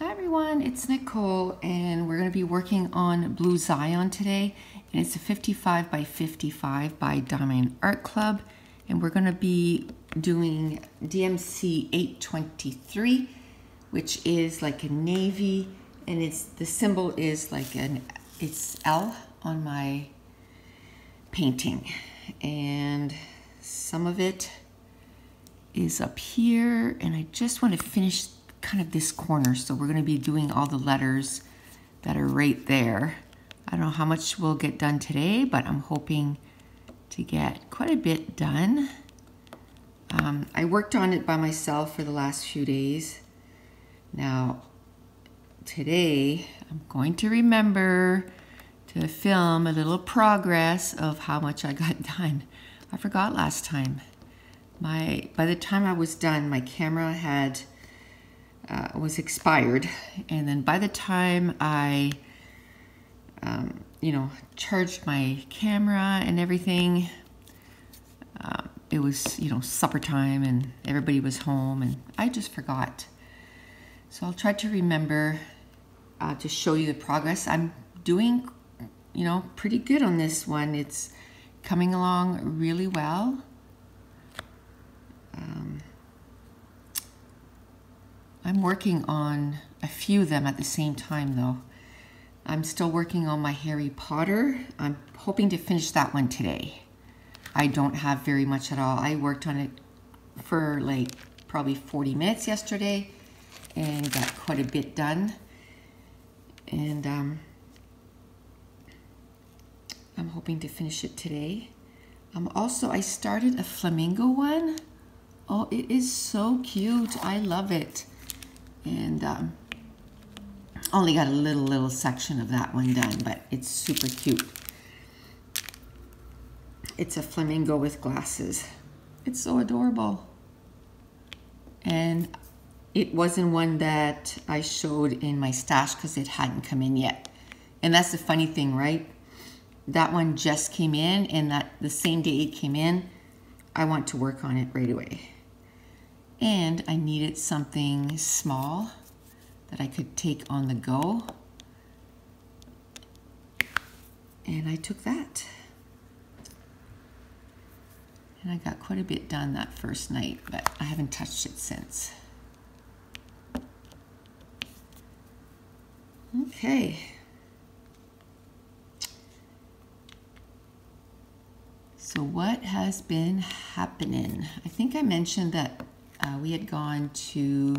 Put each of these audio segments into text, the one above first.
Hi everyone, it's Nicole and we're going to be working on Blue Zion today, and it's a 55 by 55 by Diamond Art Club, and we're going to be doing DMC 823, which is like a navy, and the symbol is like it's L on my painting, and some of it is up here, and I just want to finish kind of this corner, so we're going to be doing all the letters that are right there. I don't know how much we'll get done today, but I'm hoping to get quite a bit done. I worked on it by myself for the last few days. Now today I'm going to remember to film a little progress of how much I got done. I forgot last time. By the time I was done, my camera was expired, and then by the time I charged my camera and everything, it was supper time and everybody was home, and I just forgot. So I'll try to remember to show you the progress. I'm doing pretty good on this one. It's coming along really well. I'm working on a few of them at the same time though. I'm still working on my Harry Potter. I'm hoping to finish that one today. I don't have very much at all. I worked on it for like probably 40 minutes yesterday and got quite a bit done. And I'm hoping to finish it today. I started a flamingo one. Oh, it is so cute. I love it. And only got a little section of that one done, but it's super cute. It's a flamingo with glasses. It's so adorable. And it wasn't one that I showed in my stash because it hadn't come in yet. And that's the funny thing, right? That one just came in, and that the same day it came in, I want to work on it right away. And I needed something small that I could take on the go. And I took that. And I got quite a bit done that first night, but I haven't touched it since. Okay. So what has been happening? I think I mentioned that we had gone to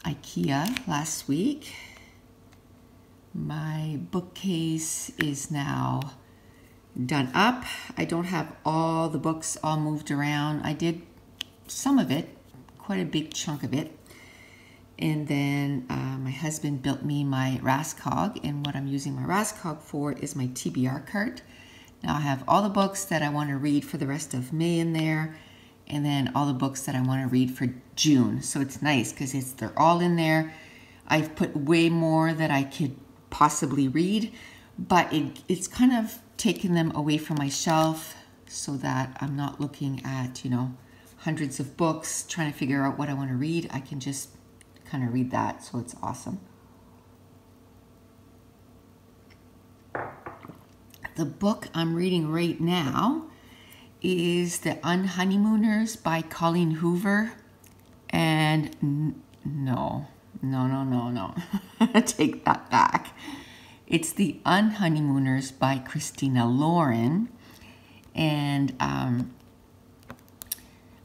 IKEA last week. My bookcase is now done up. I don't have all the books all moved around. I did some of it, quite a big chunk of it. And then my husband built me my Raskog, and what I'm using my Raskog for is my TBR cart. Now I have all the books that I want to read for the rest of May in there, and then all the books that I want to read for June. So it's nice because they're all in there. I've put way more that I could possibly read, but it's kind of taken them away from my shelf so that I'm not looking at, hundreds of books trying to figure out what I want to read. I can just kind of read that, so it's awesome. The book I'm reading right now is The Unhoneymooners by Colleen Hoover. And no. Take that back. It's The Unhoneymooners by Christina Lauren. And I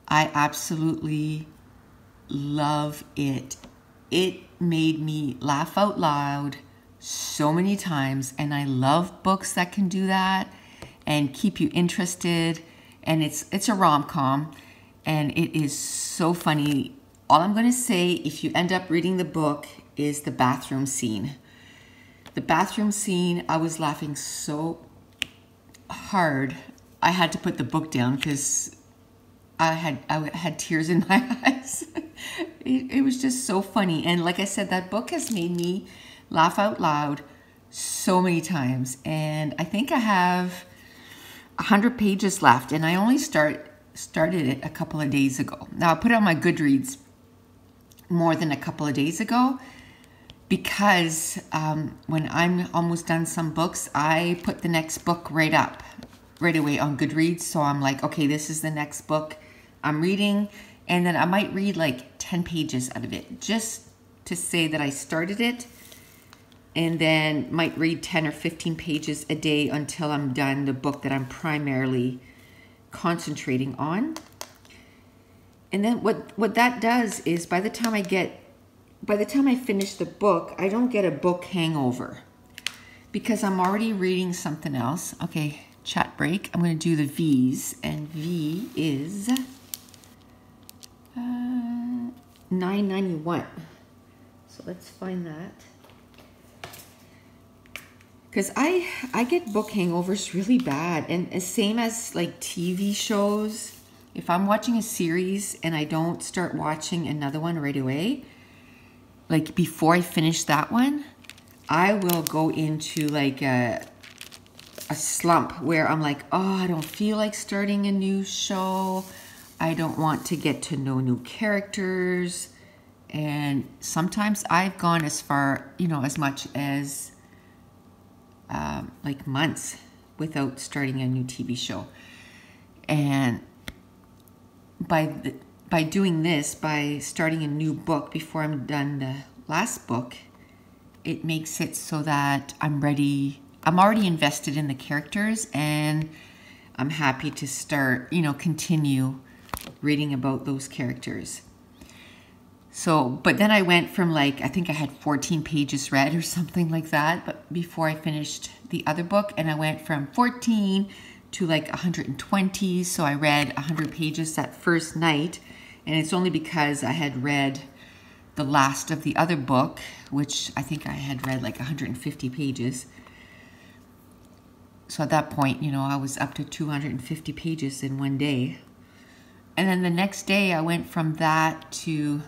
absolutely love it. It made me laugh out loud so many times, and I love books that can do that and keep you interested. And it's a rom-com, and it is so funny. All I'm going to say, if you end up reading the book, is the bathroom scene. The bathroom scene, I was laughing so hard I had to put the book down because I had tears in my eyes. It was just so funny. And like I said, that book has made me laugh out loud so many times. And I think I have 100 pages left, and I only started it a couple of days ago. Now I put it on my Goodreads more than a couple of days ago, because when I'm almost done some books, I put the next book right away on Goodreads. So I'm like, okay, this is the next book I'm reading. And then I might read like 10 pages out of it, just to say that I started it, and then might read 10 or 15 pages a day until I'm done the book that I'm primarily concentrating on. And then what that does is by the time I finish the book, I don't get a book hangover because I'm already reading something else. Okay, chat break. I'm going to do the V's, and V is $9.91. So let's find that. Because I get book hangovers really bad, and same as like TV shows. If I'm watching a series and I don't start watching another one right away, like before I finish that one, I will go into like a slump where I'm like, oh, I don't feel like starting a new show. I don't want to get to know new characters. And sometimes I've gone as far, as much as like months without starting a new TV show. And by doing this, by starting a new book before I'm done the last book, it makes it so that I'm ready. I'm already invested in the characters, and I'm happy to start, continue reading about those characters. So, but then I went from I think I had 14 pages read or something like that, but before I finished the other book, and I went from 14 to 120. So I read 100 pages that first night, and it's only because I had read the last of the other book, which I think I had read 150 pages. So at that point, I was up to 250 pages in one day. And then the next day I went from that to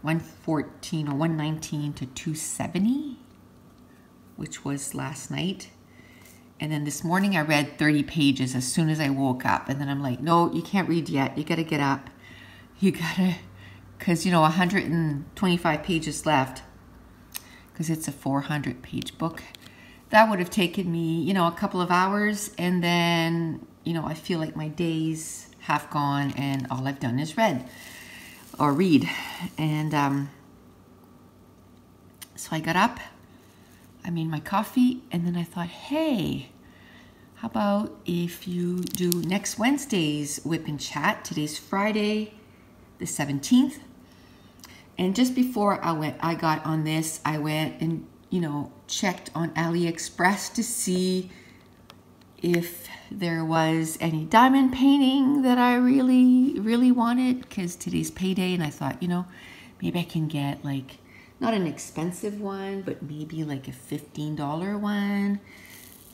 114 or 119 to 270, which was last night. And then this morning I read 30 pages as soon as I woke up. And then I'm like, no, you can't read yet. You got to get up. You got to, because, 125 pages left, because it's a 400-page book. That would have taken me, a couple of hours. And then, I feel like my day's half gone and all I've done is read. And so I got up, I made my coffee, and then I thought, hey, how about if you do next Wednesday's WIP and Chat? Today's Friday, the 17th. And just before I got on this, I went and, checked on AliExpress to see if there was any diamond painting that I really, really wanted, because today's payday, and I thought, maybe I can get not an expensive one, but maybe a $15 one,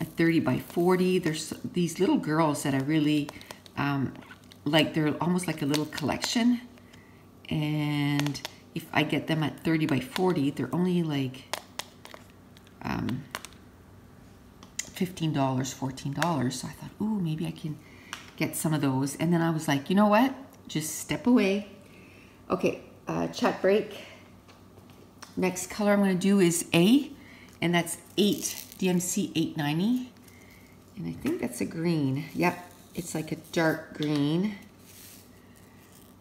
a 30 by 40. There's these little girls that I really they're almost like a little collection. And if I get them at 30 by 40, they're only $15, $14. So I thought, ooh, maybe I can get some of those. And then I was like, you know what? Just step away. Okay, chat break. Next color I'm going to do is A, and that's 8, DMC 890. And I think that's a green. Yep, it's like a dark green.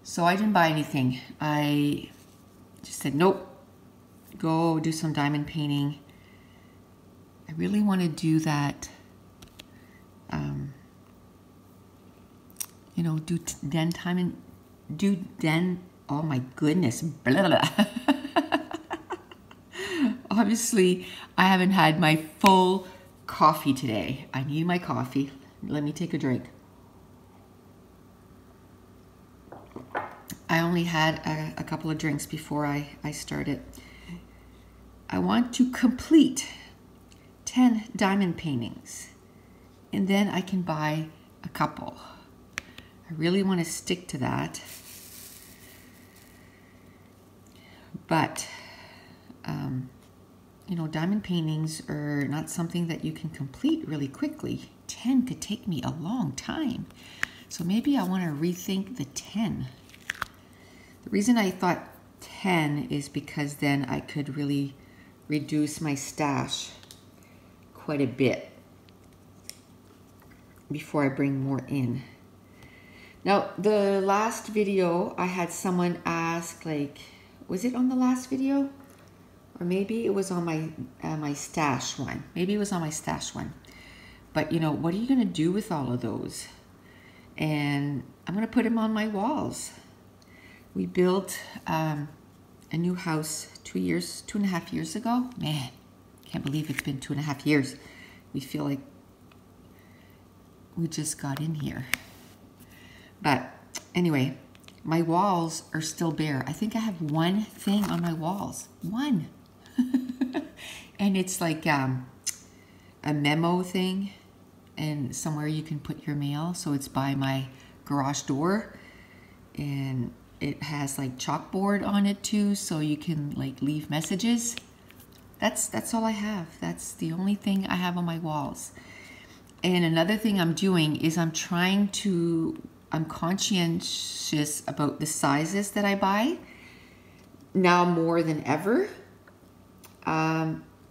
So I didn't buy anything. I just said, nope, go do some diamond painting. I really want to do that, oh my goodness, blah, blah. Obviously, I haven't had my full coffee today. I need my coffee. Let me take a drink. I only had a couple of drinks before I started. I want to complete 10 diamond paintings, and then I can buy a couple. I really want to stick to that. But, diamond paintings are not something that you can complete really quickly. 10 could take me a long time. So maybe I want to rethink the 10. The reason I thought 10 is because then I could really reduce my stash quite a bit before I bring more in. Now, the last video, I had someone ask, like, was it on the last video? Or maybe it was on my my stash one. Maybe it was on my stash one. But, you know, what are you going to do with all of those? And I'm going to put them on my walls. We built a new house 2.5 years ago. Man, can't believe it's been 2.5 years. We feel like we just got in here. But anyway, my walls are still bare. I think I have one thing on my walls. One. And it's like a memo thing and somewhere you can put your mail. So it's by my garage door. And it has like chalkboard on it too, so you can like leave messages. That's all I have. That's the only thing I have on my walls. And another thing I'm doing is I'm conscientious about the sizes that I buy now more than ever.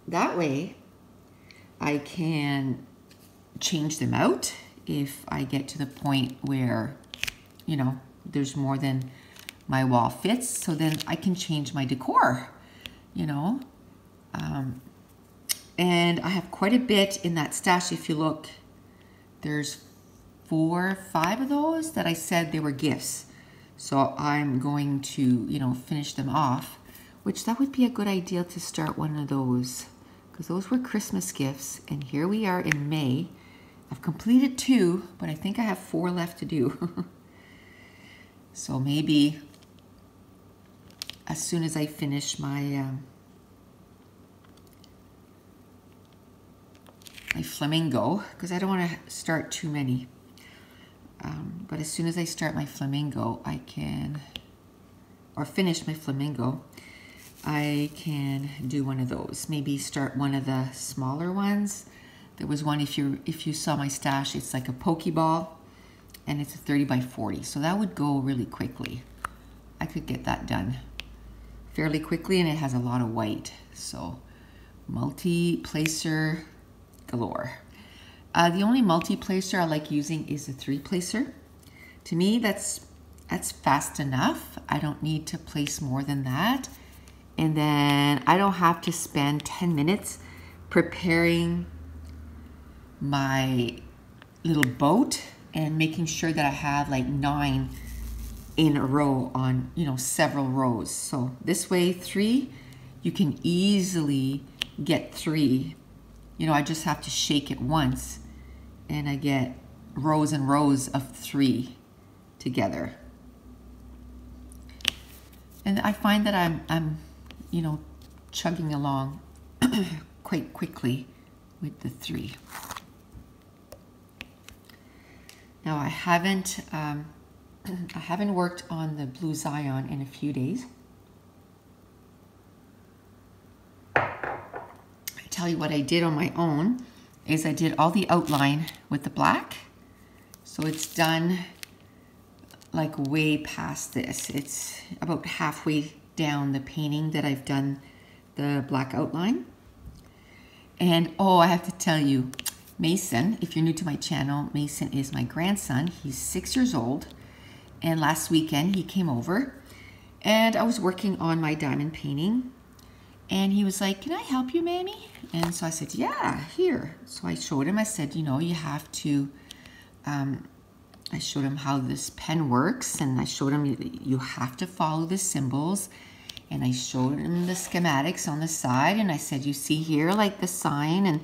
That way I can change them out if I get to the point where, you know, there's more than my wall fits, so then I can change my decor, you know. And I have quite a bit in that stash. If you look, there's 4 or 5 of those that I said they were gifts. So I'm going to, you know, finish them off, which that would be a good idea to start one of those, because those were Christmas gifts. And here we are in May. I've completed 2, but I think I have 4 left to do. So maybe as soon as I finish my my flamingo, because I don't want to start too many. But as soon as I start my flamingo, I can, or finish my flamingo, I can do one of those. Maybe start one of the smaller ones. There was one, if you saw my stash, it's like a Pokeball, and it's a 30 by 40. So that would go really quickly. I could get that done fairly quickly, and it has a lot of white. So multi-placer galore. The only multi-placer I like using is the 3-placer. To me, that's fast enough. I don't need to place more than that. And then I don't have to spend 10 minutes preparing my little boat and making sure that I have like 9 in a row on, you know, several rows. So this way, 3, you can easily get 3. You know, I just have to shake it once and I get rows and rows of 3 together. And I find that I'm you know, chugging along quite quickly with the 3. Now I haven't worked on the blue Zion in a few days. I tell you what I did on my own is I did all the outline with the black. So it's done like way past this. It's about halfway down the painting that I've done the black outline. And oh, I have to tell you, Mason, if you're new to my channel, Mason is my grandson. He's 6 years old. And last weekend he came over and I was working on my diamond painting. And he was like, "Can I help you, Mammy?" And so I said, "Yeah, here." So I showed him, I said, you know, you have to, I showed him how this pen works, and I showed him you have to follow the symbols. And I showed him the schematics on the side, and I said, you see here, like the sign. And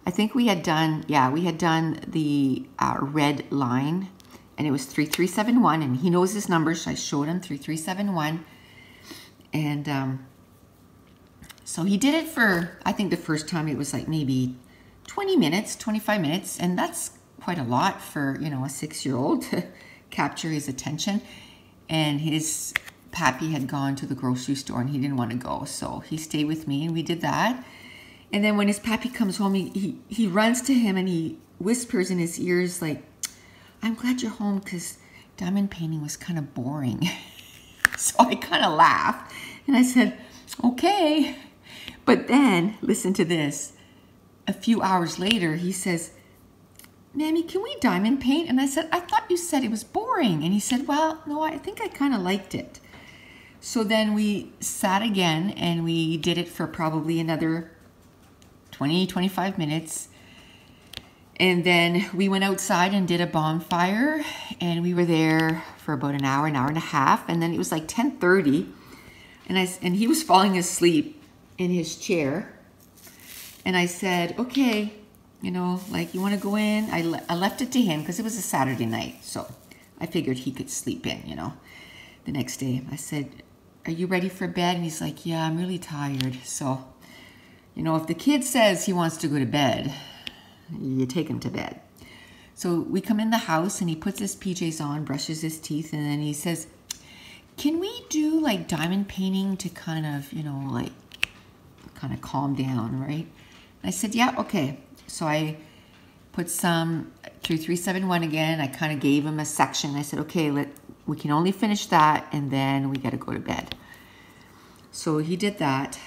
I think we had done, yeah, we had done the red line, and it was 3371, and he knows his numbers, so I showed him 3371. And so he did it for, I think the first time it was like maybe 20 minutes, 25 minutes, and that's quite a lot for, you know, a 6-year-old to capture his attention. And his pappy had gone to the grocery store and he didn't want to go, so he stayed with me and we did that. And then when his pappy comes home, he runs to him and he whispers in his ears like, "I'm glad you're home because diamond painting was kind of boring." So I kind of laughed And I said, okay. But then, listen to this. A few hours later, he says, Mammy, can we diamond paint? And I said, I thought you said it was boring. And he said, well, no, I think I kind of liked it. So then we sat again and we did it for probably another 20, 25 minutes. And then we went outside and did a bonfire, and we were there for about an hour and a half. And then it was like 10:30, and he was falling asleep in his chair. And I said, okay, you know, like, you want to go in? I left it to him because it was a Saturday night. So I figured he could sleep in, you know, the next day. I said, are you ready for bed? And he's like, yeah, I'm really tired. So, you know, if the kid says he wants to go to bed, you take him to bed. So we come in the house and he puts his PJs on, brushes his teeth, and then he says, can we do like diamond painting to kind of, you know, like kind of calm down, right? And I said, yeah, okay. So I put some through 371 again. I kind of gave him a section. I said, okay, we can only finish that and then we got to go to bed. So he did that.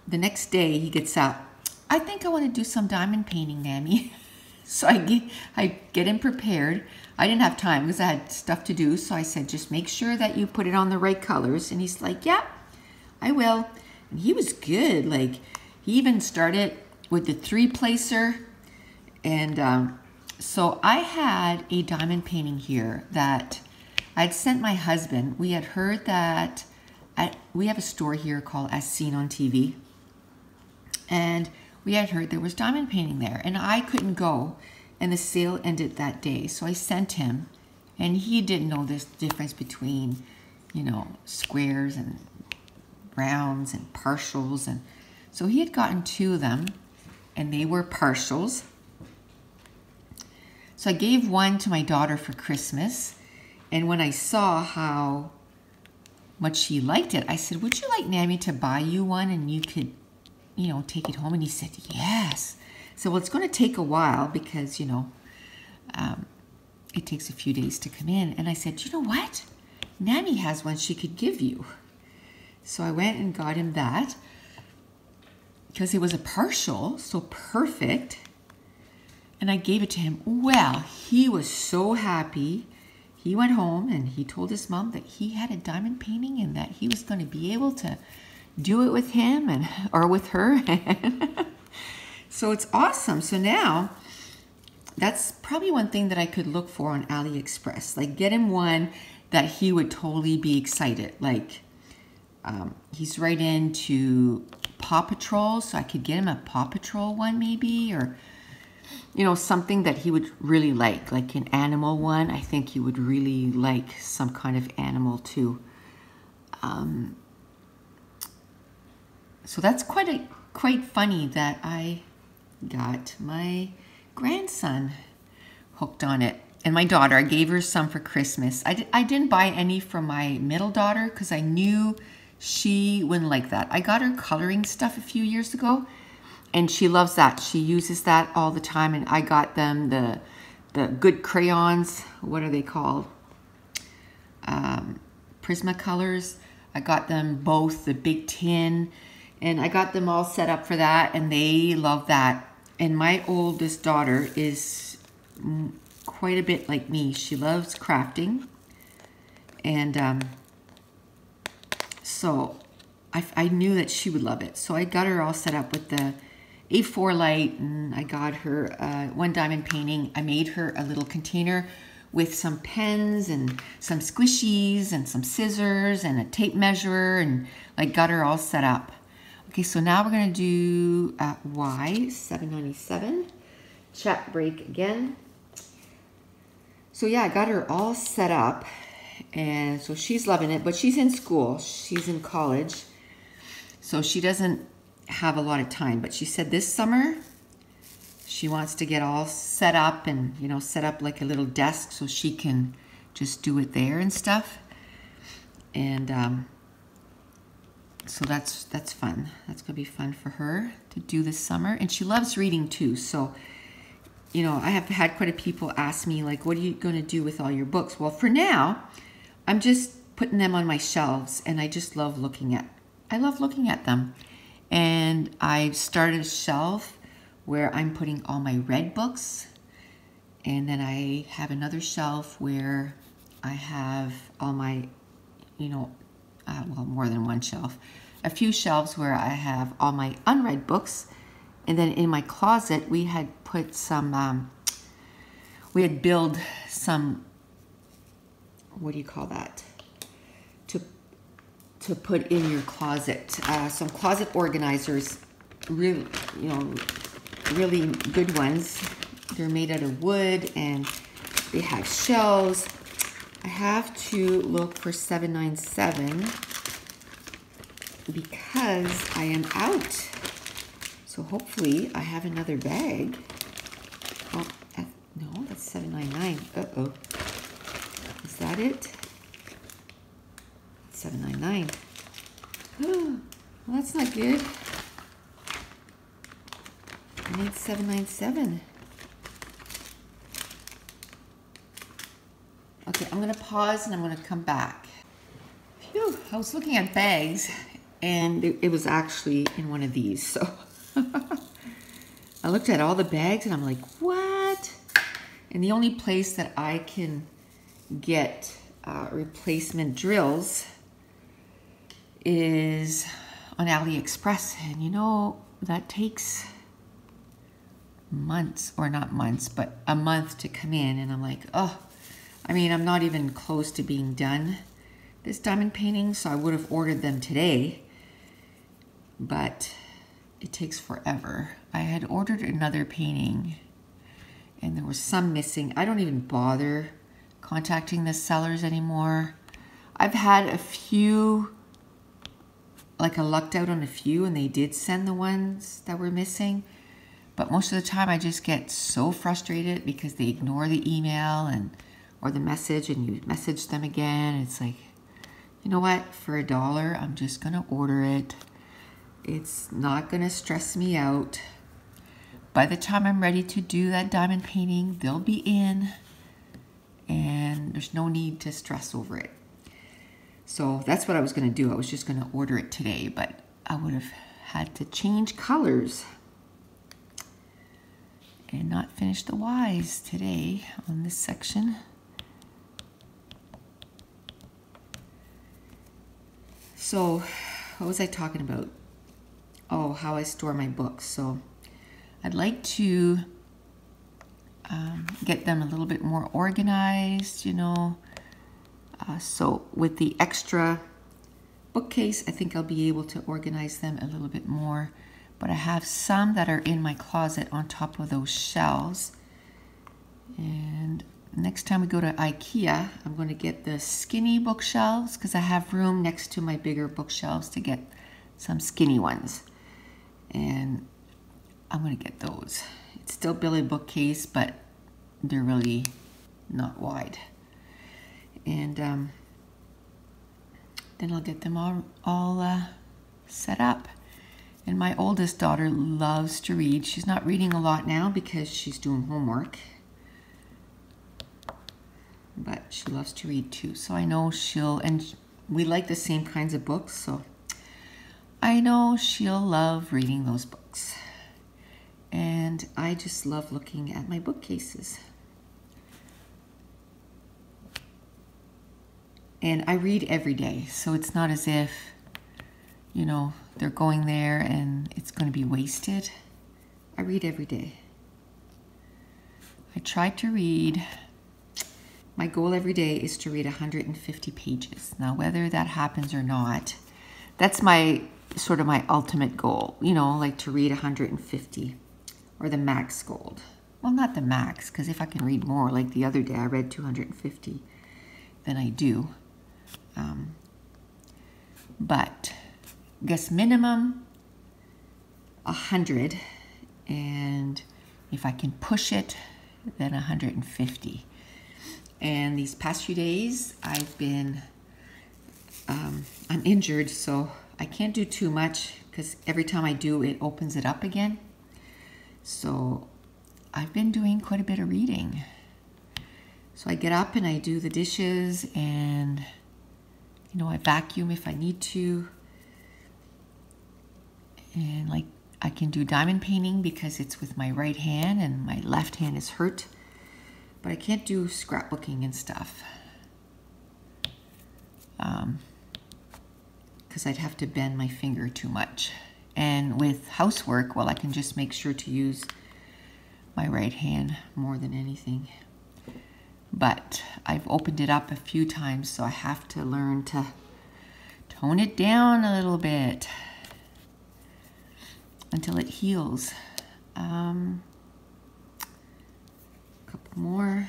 The next day he gets up. I think I want to do some diamond painting, Mammy. So I get him prepared. I didn't have time because I had stuff to do. So I said, just make sure that you put it on the right colors. And he's like, yeah, I will. And he was good. Like, he even started with the 3-placer. And so I had a diamond painting here that I'd sent my husband. We had heard that we have a store here called As Seen on TV. And we had heard there was diamond painting there, and I couldn't go, and the sale ended that day. So I sent him, and he didn't know this difference between, you know, squares and rounds and partials. And so he had gotten 2 of them, and they were partials. So I gave one to my daughter for Christmas, and when I saw how much she liked it, I said, would you like Mammy to buy you one and you could, you know, take it home? And he said, yes. So, well, it's going to take a while because, you know, it takes a few days to come in. And I said, you know what? Mammy has one she could give you. So I went and got him that because it was a partial, so perfect. And I gave it to him. Well, he was so happy. He went home and he told his mom that he had a diamond painting and that he was going to be able to do it with him and or with her. So it's awesome. So now that's probably one thing that I could look for on AliExpress. Like, get him one that he would totally be excited. Like, he's right into Paw Patrol, so I could get him a Paw Patrol one maybe, or, you know, something that he would really like an animal one. I think he would really like some kind of animal too. So that's quite funny that I got my grandson hooked on it. And my daughter, I gave her some for Christmas. I didn't buy any for my middle daughter because I knew she wouldn't like that. I got her coloring stuff a few years ago, and she loves that. She uses that all the time, and I got them the good crayons. What are they called? Prismacolors. I got them both, the big tin, and I got them all set up for that, and they love that. And my oldest daughter is quite a bit like me. She loves crafting, and so I knew that she would love it. So I got her all set up with the A4 light, and I got her one diamond painting. I made her a little container with some pens and some squishies and some scissors and a tape measure, and like got her all set up. Okay, so now we're gonna do Y 797, chat break again. So yeah, I got her all set up, and so she's loving it, but she's in school, she's in college, so she doesn't have a lot of time. But she said this summer she wants to get all set up and, you know, set up like a little desk so she can just do it there and stuff. And so that's fun. That's gonna be fun for her to do this summer. And she loves reading too. So, you know, I have had quite a people ask me, like, what are you gonna do with all your books? Well, for now, I'm just putting them on my shelves, and I just love looking at I love looking at them. And I've started a shelf where I'm putting all my red books. And then I have another shelf where I have all my, well, more than one shelf. A few shelves where I have all my unread books. And then in my closet, we had put some, we had built some, what do you call that? To put in your closet. Some closet organizers, really, really good ones. They're made out of wood and they have shelves. I have to look for 797 because I am out. So hopefully I have another bag. Oh, no, that's 799. Uh-oh. Is that it? 799. Oh, well, that's not good. I need 797. Okay, I'm gonna pause and I'm gonna come back. Phew, I was looking at bags and it was actually in one of these, so. I looked at all the bags and I'm like, what? And the only place that I can get replacement drills is on AliExpress. And that takes months, or not months, but a month to come in. And I'm like, oh, I'm not even close to being done this diamond painting, so I would have ordered them today, but it takes forever. I had ordered another painting and there was some missing. I don't even bother contacting the sellers anymore. I've had a few, I lucked out on a few and they did send the ones that were missing. But most of the time I just get so frustrated because they ignore the email or the message, and you message them again. It's like, you know what, for $1, I'm just gonna order it. It's not gonna stress me out. By the time I'm ready to do that diamond painting, they'll be in and there's no need to stress over it. So that's what I was gonna do. I was just gonna order it today, but I would have had to change colors and not finish the Y's today on this section. So what was I talking about? Oh, how I store my books. So I'd like to get them a little bit more organized, so with the extra bookcase, I think I'll be able to organize them a little bit more. But I have some that are in my closet on top of those shelves. And next time we go to IKEA, I'm going to get the skinny bookshelves because I have room next to my bigger bookshelves to get some skinny ones. And I'm going to get those. It's still billet bookcase, but they're really not wide. And then I'll get them all set up. And my oldest daughter loves to read. She's not reading a lot now because she's doing homework. But she loves to read too. So I know and we like the same kinds of books, so I know she'll love reading those books. And I just love looking at my bookcases. And I read every day, so it's not as if, they're going there and it's going to be wasted. I read every day. I try to read. My goal every day is to read 150 pages. Now, whether that happens or not, that's my ultimate goal, to read 150, or the max goal. Well, not the max, because if I can read more, like the other day I read 250, then I do. But I guess minimum 100, and if I can push it, then 150. And these past few days I've been, I'm injured, so I can't do too much because every time I do, it opens it up again. So I've been doing quite a bit of reading. So I get up and I do the dishes, and I vacuum if I need to, And like I can do diamond painting because it's with my right hand and my left hand is hurt. But I can't do scrapbooking and stuff. Because I'd have to bend my finger too much. And with housework, well, I can just make sure to use my right hand more than anything. But I've opened it up a few times, so I have to learn to tone it down a little bit until it heals. A couple more.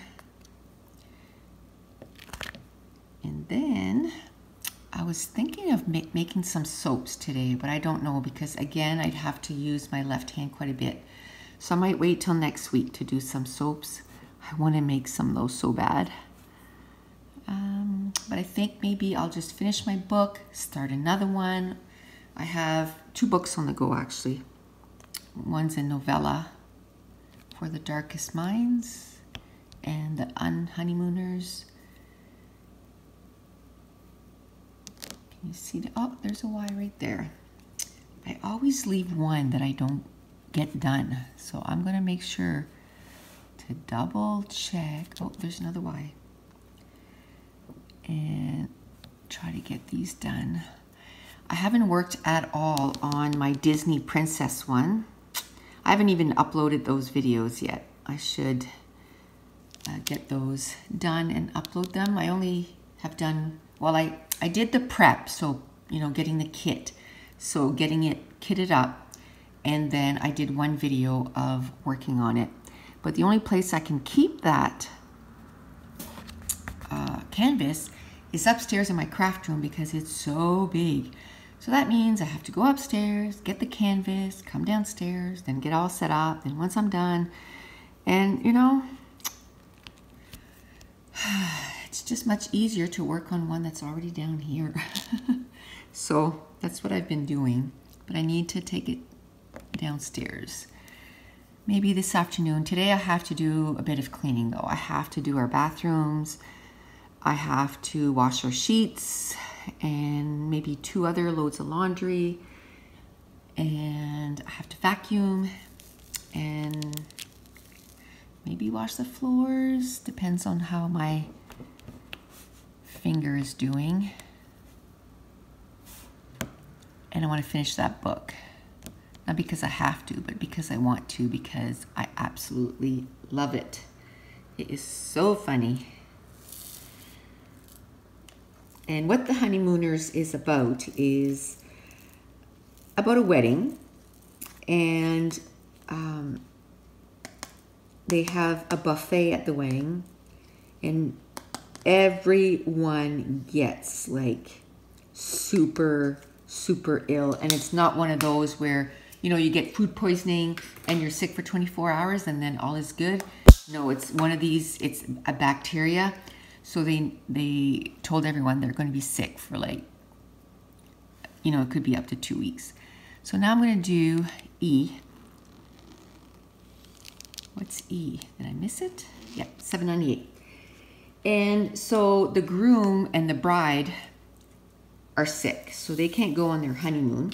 And then I was thinking of making some soaps today, but I don't know because, again, I'd have to use my left hand quite a bit. So I might wait till next week to do some soaps. I want to make some of those so bad. But I think maybe I'll just finish my book, start another one. I have 2 books on the go, actually. One's a novella, For the Darkest Minds, and The Unhoneymooners. Can you see that? Oh, there's a Y right there. I always leave one that I don't get done. So I'm going to make sure to double check. Oh, there's another Y. And try to get these done. I haven't worked at all on my Disney Princess one. I haven't even uploaded those videos yet. I should get those done and upload them. I only have done, well, I did the prep, so, you know, getting the kit. So getting it kitted up, and then I did one video of working on it. But the only place I can keep that canvas is upstairs in my craft room because it's so big. So that means I have to go upstairs, get the canvas, come downstairs, then get all set up. And once I'm done, and you know, it's just much easier to work on one that's already down here. So that's what I've been doing, but I need to take it downstairs. Maybe this afternoon. Today I have to do a bit of cleaning though. I have to do our bathrooms. I have to wash our sheets and maybe 2 other loads of laundry. And I have to vacuum and maybe wash the floors. Depends on how my finger is doing. And I want to finish that book. Not because I have to, but because I want to, because I absolutely love it. It is so funny. And what The Honeymooners is about a wedding. And they have a buffet at the wedding. And everyone gets like super ill. And it's not one of those where, you know, you get food poisoning and you're sick for 24 hours and then all is good. No, it's one of these, it's a bacteria. So they told everyone they're going to be sick for like, you know, it could be up to 2 weeks. So now I'm going to do E. What's E? Did I miss it? Yeah, 798. And so the groom and the bride are sick, so they can't go on their honeymoon.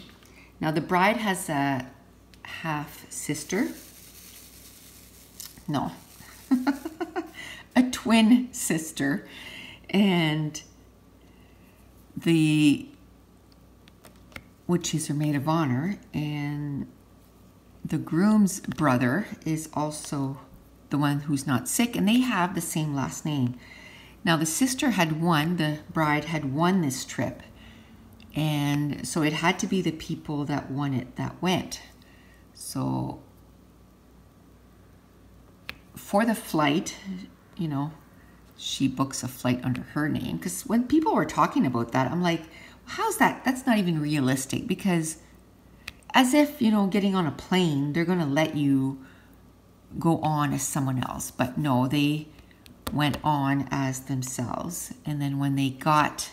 Now the bride has a half sister. No. A twin sister, and which is her maid of honor, and the groom's brother is also the one who's not sick, and they have the same last name. Now the sister had won, the bride had won this trip, and so it had to be the people that won it that went. So for the flight, you know, she books a flight under her name. Because when people were talking about that, I'm like, how's that? That's not even realistic. Because as if, you know, getting on a plane, they're going to let you go on as someone else. But no, they went on as themselves. And then when they got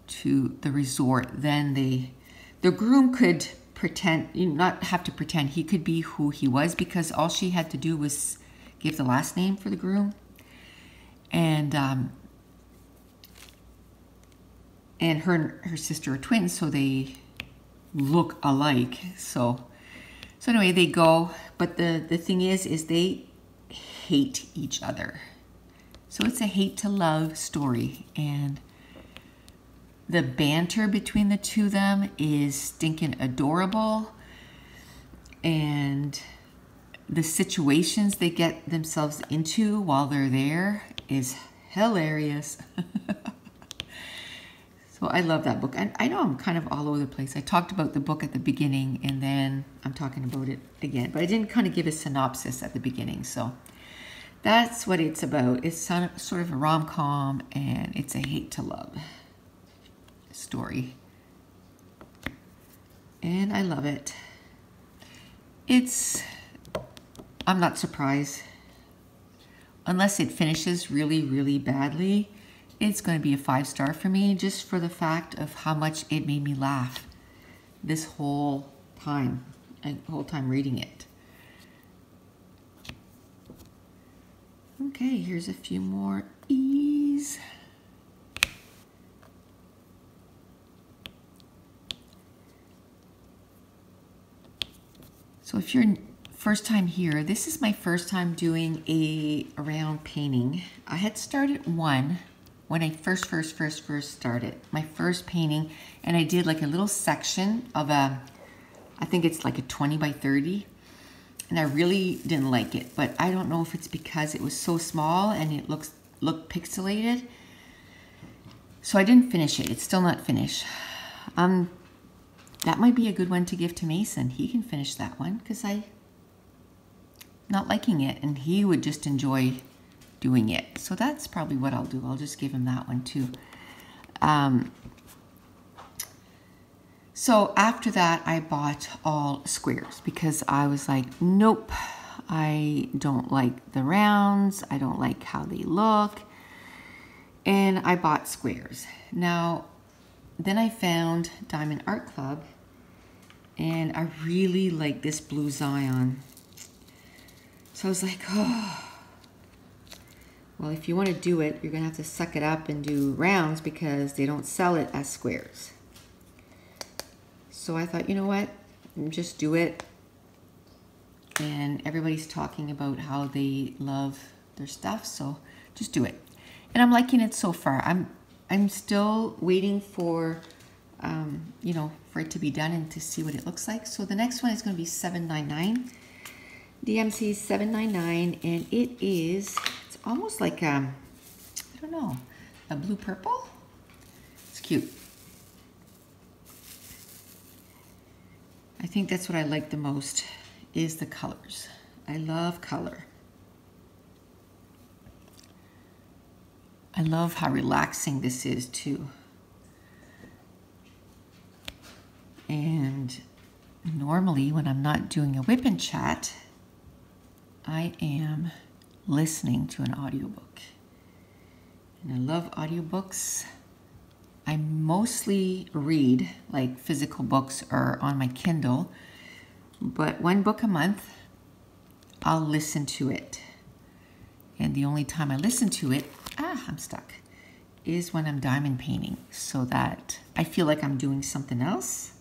to the resort, then the groom could pretend, you know, not have to pretend, he could be who he was, because all she had to do was give the last name for the groom, and her sister are twins, so they look alike. So anyway, they go, but the thing is they hate each other. So it's a hate to love story, and the banter between the two of them is stinking adorable, and the situations they get themselves into while they're there is hilarious. So I love that book. And I know I'm kind of all over the place. I talked about the book at the beginning, and then I'm talking about it again. But I didn't kind of give a synopsis at the beginning. So that's what it's about. It's sort of a rom-com, and it's a hate to love story. And I love it. I'm not surprised. Unless it finishes really, really badly, it's going to be a 5-star for me, just for the fact of how much it made me laugh this whole time reading it. Okay, here's a few more E's. So if you're first time here, this is my first time doing a round painting. I had started one when I first started, my first painting, and I did like a little section of I think it's like a 20 by 30, and I really didn't like it, but I don't know if it's because it was so small and it looked pixelated. So I didn't finish it. It's still not finished. That might be a good one to give to Mason. He can finish that one because I'm not liking it, and he would just enjoy doing it. So that's probably what I'll do. I'll just give him that one too. So after that, I bought all squares because I was like, nope, I don't like the rounds. I don't like how they look. And I bought squares. Now, then I found Diamond Art Club, and I really like this blue Zion. So I was like, oh, well, if you want to do it, you're going to have to suck it up and do rounds because they don't sell it as squares. So I thought, you know what, just do it. And everybody's talking about how they love their stuff, so just do it. And I'm liking it so far. I'm still waiting for, you know, for it to be done and to see what it looks like. So the next one is going to be $7.99. DMC 7.99, and it's almost like I don't know, a blue purple. It's cute. I think that's what I like the most is the colors. I love color. I love how relaxing this is too. And normally when I'm not doing a WIP and chat, I am listening to an audiobook. And I love audiobooks. I mostly read like physical books or on my Kindle, but one book a month, I'll listen to it. And the only time I listen to it, I'm stuck, is when I'm diamond painting, so that I feel like I'm doing something else.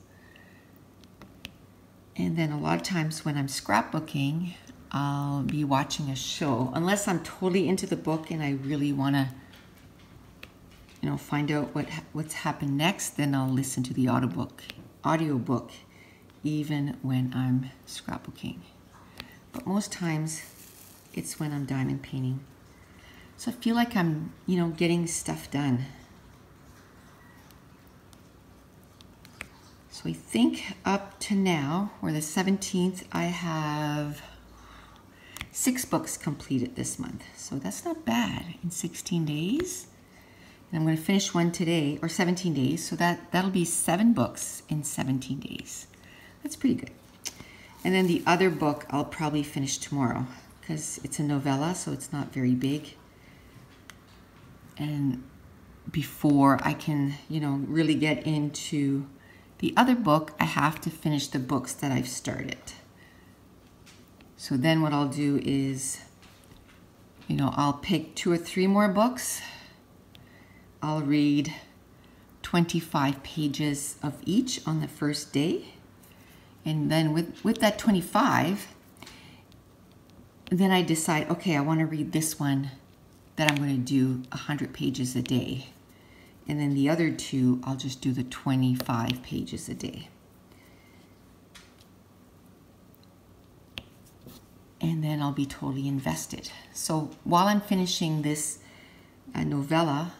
And then a lot of times when I'm scrapbooking, I'll be watching a show, unless I'm totally into the book and I really want to, you know, find out what's happened next. Then I'll listen to the audiobook, even when I'm scrapbooking. But most times, it's when I'm diamond painting. So I feel like I'm, you know, getting stuff done. So I think up to now, or the 17th, I have 6 books completed this month. So that's not bad in 16 days. And I'm going to finish one today, or 17 days. So that'll be 7 books in 17 days. That's pretty good. And then the other book I'll probably finish tomorrow because it's a novella, so it's not very big. And before I can, you know, really get into the other book, I have to finish the books that I've started. So then what I'll do is, you know, I'll pick 2 or 3 more books. I'll read 25 pages of each on the first day. And then with that 25, then I decide, okay, I want to read this one that I'm going to do 100 pages a day. And then the other two, I'll just do the 25 pages a day. And then I'll be totally invested. So while I'm finishing this novella,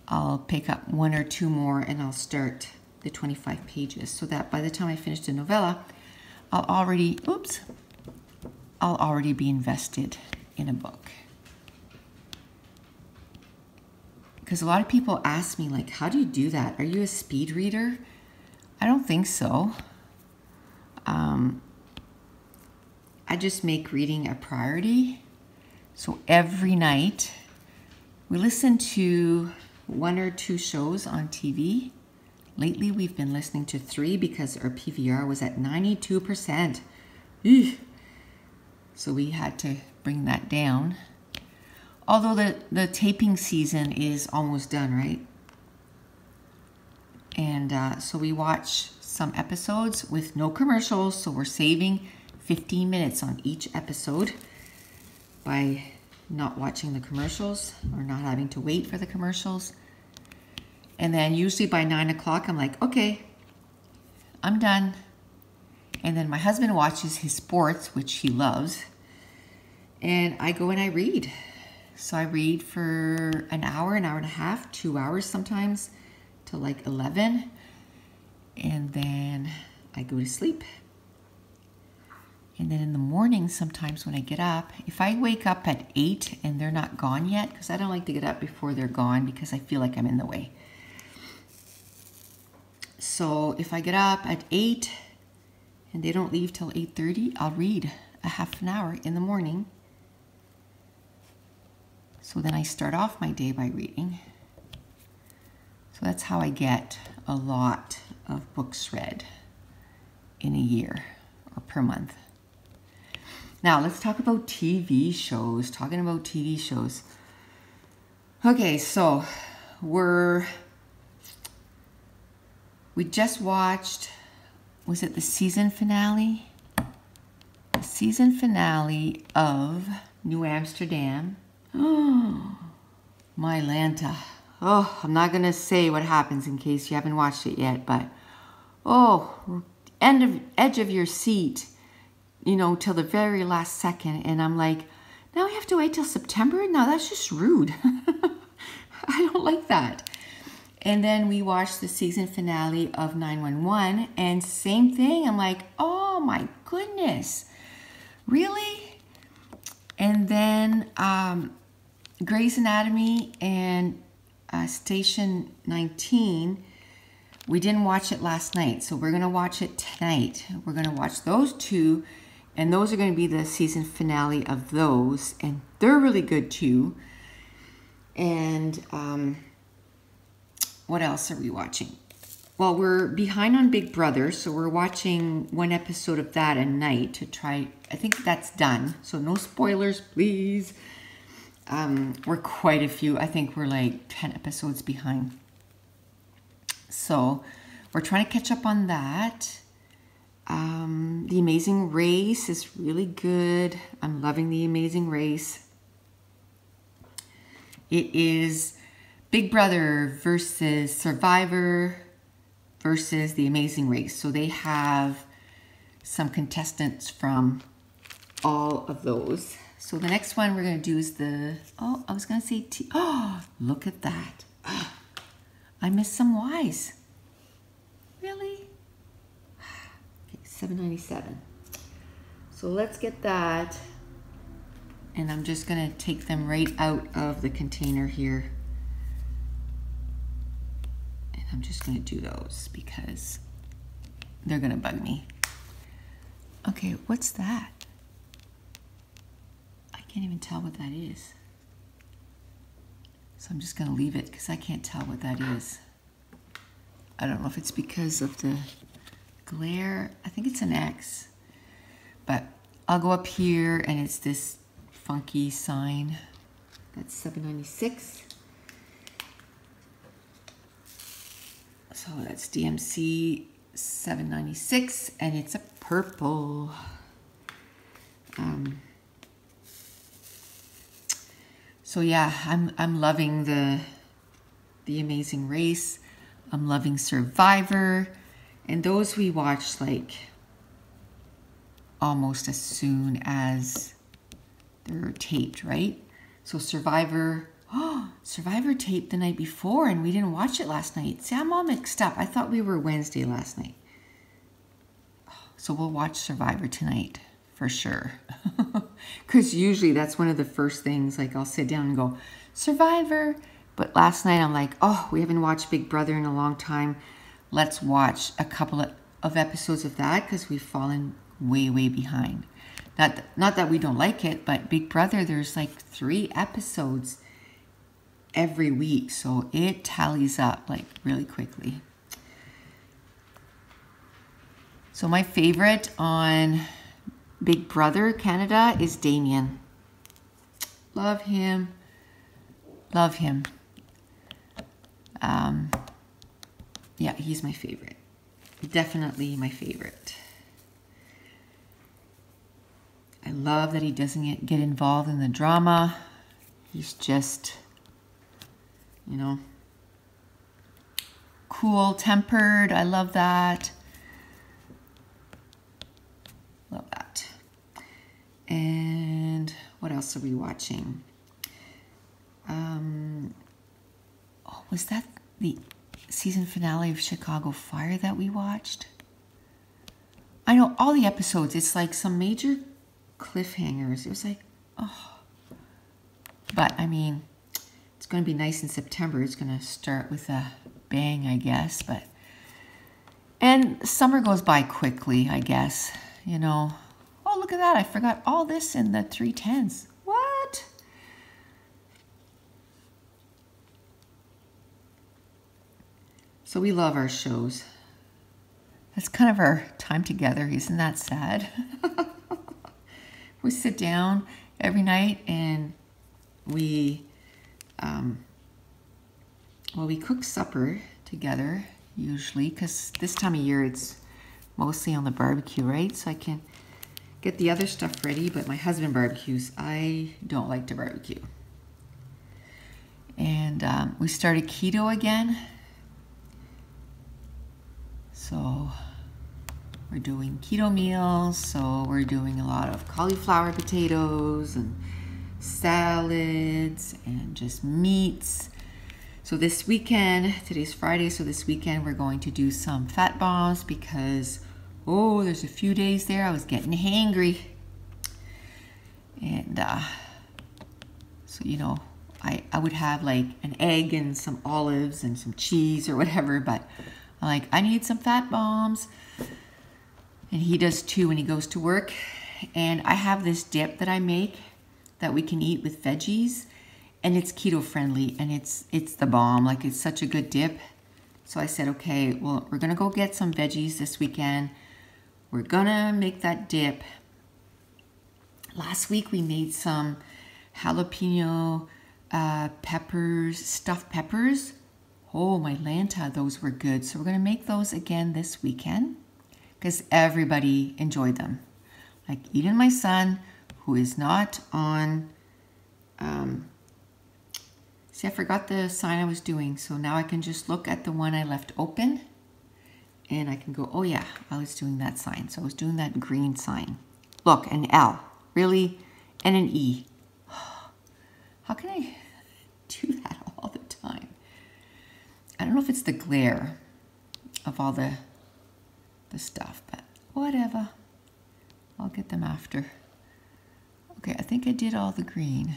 I'll pick up one or two more and I'll start the 25 pages so that by the time I finish the novella, I'll already be invested in a book. Because a lot of people ask me, like, how do you do that? Are you a speed reader? I don't think so. I just make reading a priority. So every night we listen to one or two shows on TV. Lately we've been listening to 3 because our PVR was at 92%. Eugh. So we had to bring that down. Although the taping season is almost done, right? And so we watch some episodes with no commercials. So we're saving 15 minutes on each episode by not watching the commercials or not having to wait for the commercials. And then usually by 9 o'clock, I'm like, okay, I'm done. And then my husband watches his sports, which he loves. And I go and I read. So I read for an hour and a half, 2 hours sometimes, till like 11. And then I go to sleep. And then in the morning, sometimes when I get up, if I wake up at 8 and they're not gone yet, because I don't like to get up before they're gone because I feel like I'm in the way. So if I get up at 8 and they don't leave till 8:30, I'll read a half an hour in the morning. So then I start off my day by reading. So that's how I get a lot of books read in a year or per month. Now let's talk about TV shows. Talking about TV shows. Okay, so we just watched, was it the season finale? The season finale of New Amsterdam. Oh, my Lanta. Oh, I'm not going to say what happens in case you haven't watched it yet, but oh, edge of your seat, you know, till the very last second. And I'm like, now we have to wait till September? No, that's just rude. I don't like that. And then we watched the season finale of 911 and same thing. I'm like, oh my goodness, really? And then Grey's Anatomy and Station 19, we didn't watch it last night, so we're gonna watch it tonight. We're gonna watch those two, and those are gonna be the season finale of those, and they're really good too. And what else are we watching? Well, we're behind on Big Brother, so we're watching one episode of that a night to try. I think that's done, so no spoilers, please. We're quite a few. I think we're like 10 episodes behind. So we're trying to catch up on that. The Amazing Race is really good. I'm loving The Amazing Race. It is Big Brother versus Survivor versus The Amazing Race. So they have some contestants from all of those. So the next one we're going to do is the, oh, I was going to say, oh, look at that. Oh, I missed some Y's. Really? Okay, $7.97. So let's get that. And I'm just going to take them right out of the container here. And I'm just going to do those because they're going to bug me. Okay, what's that? I can't even tell what that is. So I'm just going to leave it because I can't tell what that is. I don't know if it's because of the glare. I think it's an X. But I'll go up here and it's this funky sign. That's $7.96. So that's DMC 796, and it's a purple. So yeah, I'm loving the Amazing Race. I'm loving Survivor, and those we watched like almost as soon as they're taped, right? So Survivor, Survivor taped the night before, and we didn't watch it last night. See, I'm all mixed up. I thought we were Wednesday last night. So we'll watch Survivor tonight for sure. Because usually that's one of the first things, like I'll sit down and go, Survivor. But last night I'm like, oh, we haven't watched Big Brother in a long time. Let's watch a couple of episodes of that because we've fallen way, way behind. Not that we don't like it, but Big Brother, there's like 3 episodes every week. So it tallies up like really quickly. So my favorite on Big Brother Canada is Damien. Love him. Love him. Yeah, he's my favorite. Definitely my favorite. I love that he doesn't get involved in the drama. He's just, you know, cool-tempered. I love that. Love that. And what else are we watching? Oh, was that the season finale of Chicago Fire that we watched? I know all the episodes. It's like some major cliffhangers. It was like, oh. But, I mean, it's going to be nice in September. It's going to start with a bang, I guess. And summer goes by quickly, I guess. You know, oh, look at that. I forgot all this in the 310s. What? So we love our shows. That's kind of our time together. Isn't that sad? We sit down every night and we cook supper together usually, because this time of year it's mostly on the barbecue, right? So I can get the other stuff ready, but my husband barbecues. I don't like to barbecue. And we started keto again. So we're doing keto meals. So we're doing a lot of cauliflower potatoes and salads and just meats. So this weekend, today's Friday, so this weekend we're going to do some fat bombs because, oh, there's a few days there I was getting hangry. And so, you know, I would have like an egg and some olives and some cheese or whatever, but I'm like, I need some fat bombs. And he does too when he goes to work. And I have this dip that I make that we can eat with veggies, and it's keto friendly, and it's the bomb. Like, it's such a good dip. So I said, okay, well, we're gonna go get some veggies this weekend. We're gonna make that dip. Last week we made some jalapeno peppers, stuffed peppers. Oh, my Lanta, those were good. So we're gonna make those again this weekend because everybody enjoyed them. Like even my son, who is not on, see, I forgot the sign I was doing. So now I can just look at the one I left open and I can go, oh yeah, I was doing that sign. So I was doing that green sign. Look, an L, really, and an E. How can I do that all the time? I don't know if it's the glare of all the stuff, but whatever. I'll get them after. Okay, I think I did all the green.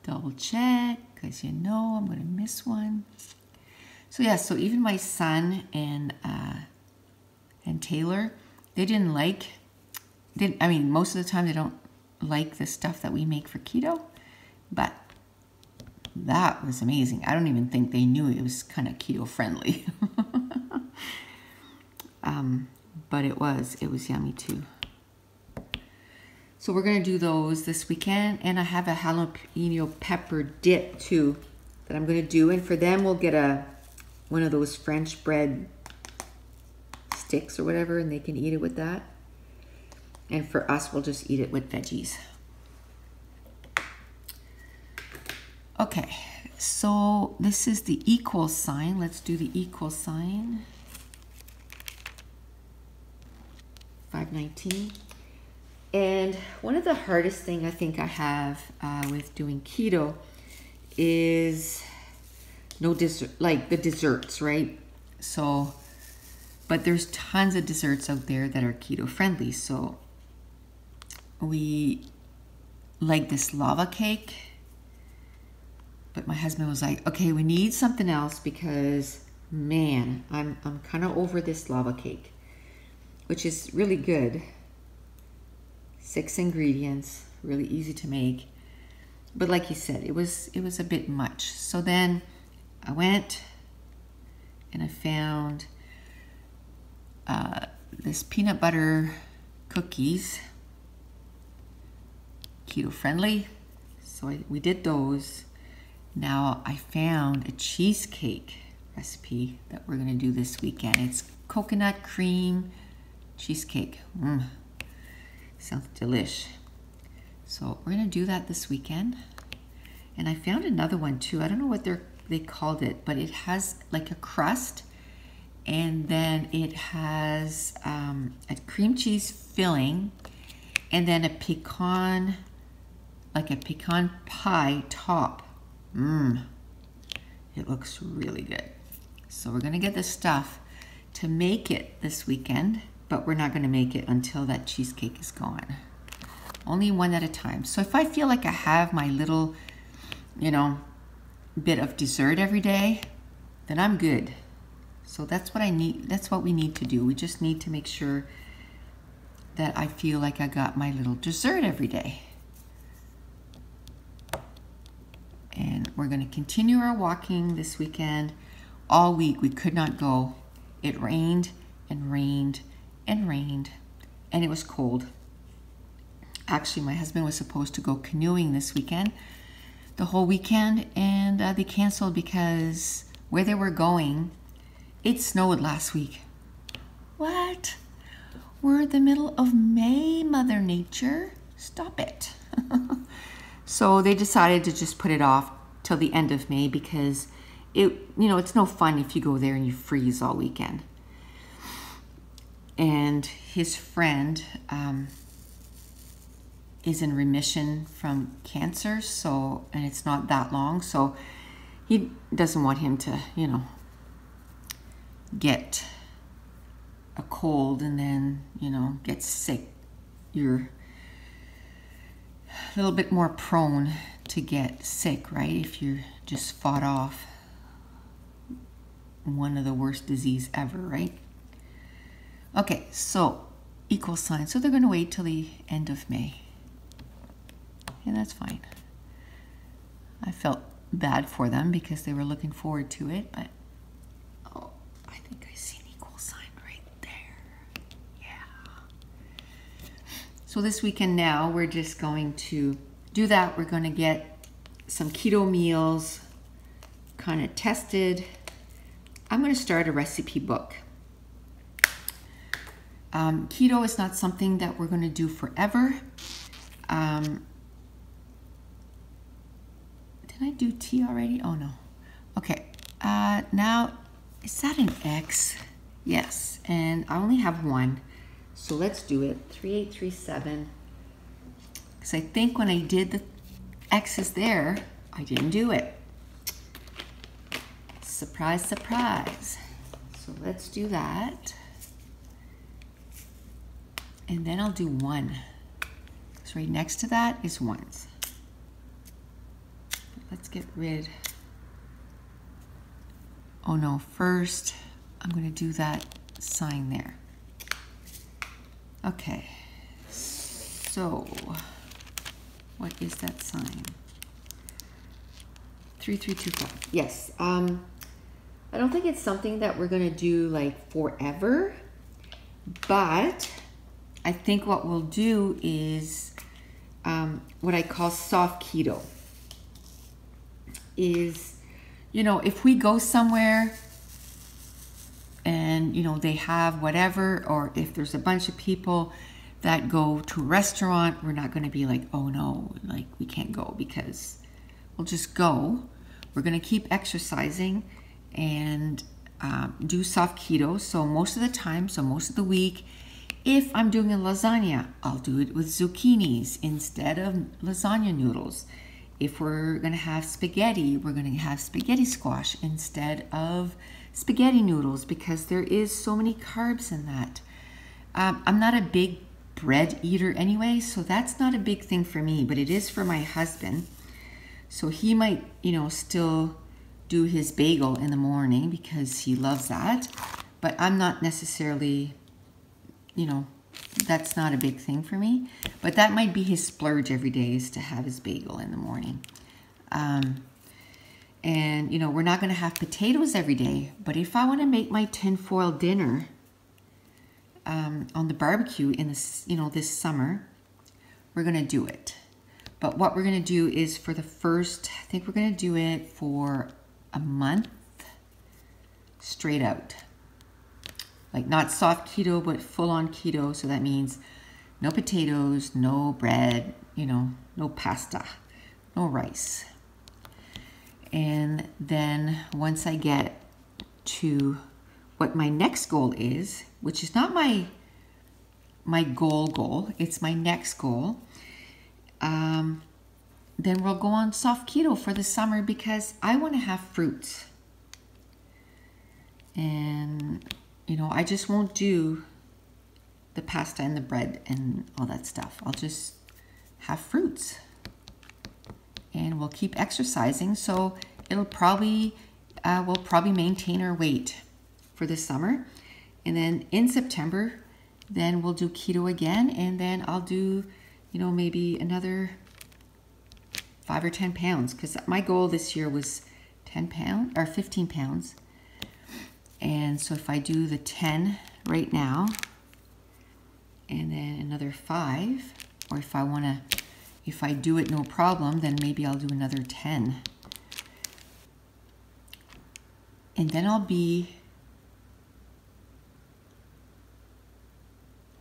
Double check, because you know I'm going to miss one. So yeah, so even my son and Taylor, they didn't like, I mean, most of the time they don't like the stuff that we make for keto, but that was amazing. I don't even think they knew it was kind of keto friendly. But it was yummy too. So we're gonna do those this weekend, and I have a jalapeno pepper dip too that I'm gonna do. And for them, we'll get one of those French bread sticks or whatever, and they can eat it with that. And for us, we'll just eat it with veggies. Okay, so this is the equal sign. Let's do the equal sign. 519. And one of the hardest thing I think I have with doing keto is no dessert, like the desserts, right? So, but there's tons of desserts out there that are keto friendly. So we like this lava cake, but my husband was like, okay, we need something else because man, I'm kind of over this lava cake, which is really good. 6 ingredients, really easy to make. But like he said, it was a bit much. So then I went and I found this peanut butter cookies, keto friendly. So we did those. Now I found a cheesecake recipe that we're gonna do this weekend. It's coconut cream cheesecake. Sounds delish. So we're gonna do that this weekend. And I found another one too. I don't know what they called it, but it has like a crust, and then it has a cream cheese filling, and then a pecan, like a pecan pie top. It looks really good. So we're gonna get the stuff to make it this weekend, but we're not gonna make it until that cheesecake is gone. Only one at a time. So if I feel like I have my little, bit of dessert every day, then I'm good. So that's what I need. That's what we need to do. We just need to make sure that I feel like I got my little dessert every day. And we're gonna continue our walking this weekend. All week we could not go. It rained and rained and rained, and it was cold. Actually, my husband was supposed to go canoeing this weekend, the whole weekend, and they canceled because where they were going, it snowed last week. What? We're in the middle of May, Mother Nature. Stop it. So they decided to just put it off till the end of May because it's no fun if you go there and you freeze all weekend. And his friend is in remission from cancer, and it's not that long, so he doesn't want him to, get a cold and then, get sick. You're a little bit more prone to get sick, right? If you just fought off one of the worst disease ever, right? Okay, so equal sign. So they're going to wait till the end of May. And that's fine. I felt bad for them because they were looking forward to it, but I think I see an equal sign right there. Yeah. So this weekend now, we're just going to do that. We're going to get some keto meals kind of tested. I'm going to start a recipe book. Keto is not something that we're going to do forever. Did I do T already? Oh no. Okay. Now, is that an X? Yes. And I only have one. So let's do it. 3837. Because I think when I did the X's there, I didn't do it. Surprise, surprise. So let's do that. And then I'll do 1. So right next to that is 1s. Let's get rid. Oh no, first I'm going to do that sign there. Okay, so what is that sign? 3325. Yes. I don't think it's something that we're going to do like forever, but I think what we'll do is what I call soft keto. Is, you know, if we go somewhere and, you know, they have whatever, or if there's a bunch of people that go to a restaurant, we're not going to be like, oh no, like we can't go, because we'll just go. We're going to keep exercising and do soft keto. So most of the time, so most of the week, if I'm doing a lasagna, I'll do it with zucchinis instead of lasagna noodles. If we're going to have spaghetti, we're going to have spaghetti squash instead of spaghetti noodles, because there is so many carbs in that. I'm not a big bread eater anyway, so that's not a big thing for me, but it is for my husband. So he might, you know, still do his bagel in the morning because he loves that, but I'm not necessarily, you know, that's not a big thing for me. But that might be his splurge every day, is to have his bagel in the morning. And, you know, we're not going to have potatoes every day, but if I want to make my tinfoil dinner on the barbecue in this, you know, this summer, we're going to do it. But what we're going to do is, for the first, I think we're going to do it for a month straight out. Like not soft keto, but full on keto. So that means no potatoes, no bread, you know, no pasta, no rice. And then once I get to what my next goal is, which is not my goal, it's my next goal, then we'll go on soft keto for the summer, because I want to have fruits. And, you know, I just won't do the pasta and the bread and all that stuff. I'll just have fruits. And we'll keep exercising, so it'll probably, we'll probably maintain our weight for the summer. And then in September, then we'll do keto again, and then I'll do, you know, maybe another 5 or 10 pounds, because my goal this year was 10 pounds or 15 pounds. And so if I do the 10 right now, and then another 5, or if I want to, if I do it no problem, then maybe I'll do another 10. And then I'll be,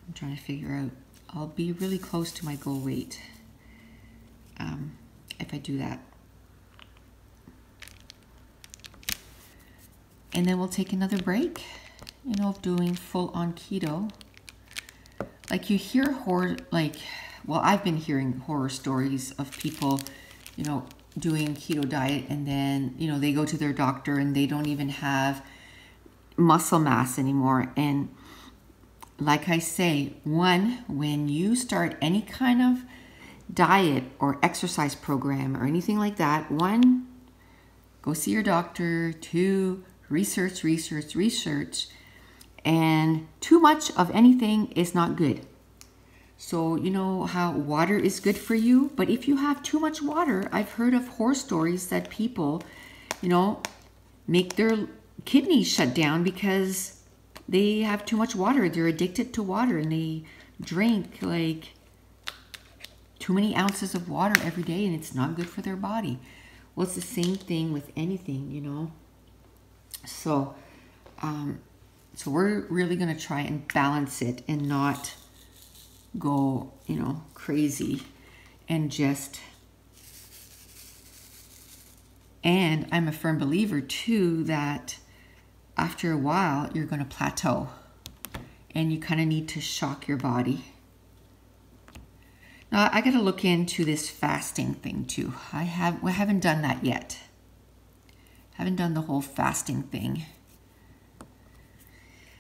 I'm trying to figure out, I'll be really close to my goal weight if I do that. And then we'll take another break, you know, of doing full on keto. Like you hear horror, like, well, I've been hearing horror stories of people, you know, doing keto diet, and then, you know, they go to their doctor and they don't even have muscle mass anymore. And like I say, when you start any kind of diet or exercise program or anything like that, 1, go see your doctor. 2, research. And too much of anything is not good. So you know how water is good for you, but if you have too much water, I've heard of horror stories that people, you know, make their kidneys shut down because they have too much water. They're addicted to water, and they drink like too many ounces of water every day, and it's not good for their body. Well, it's the same thing with anything, you know. So, so we're really going to try and balance it and not go, you know, crazy and just, and I'm a firm believer too that after a while you're going to plateau and you kind of need to shock your body. Now I got to look into this fasting thing too. We haven't done that yet. Haven't done the whole fasting thing.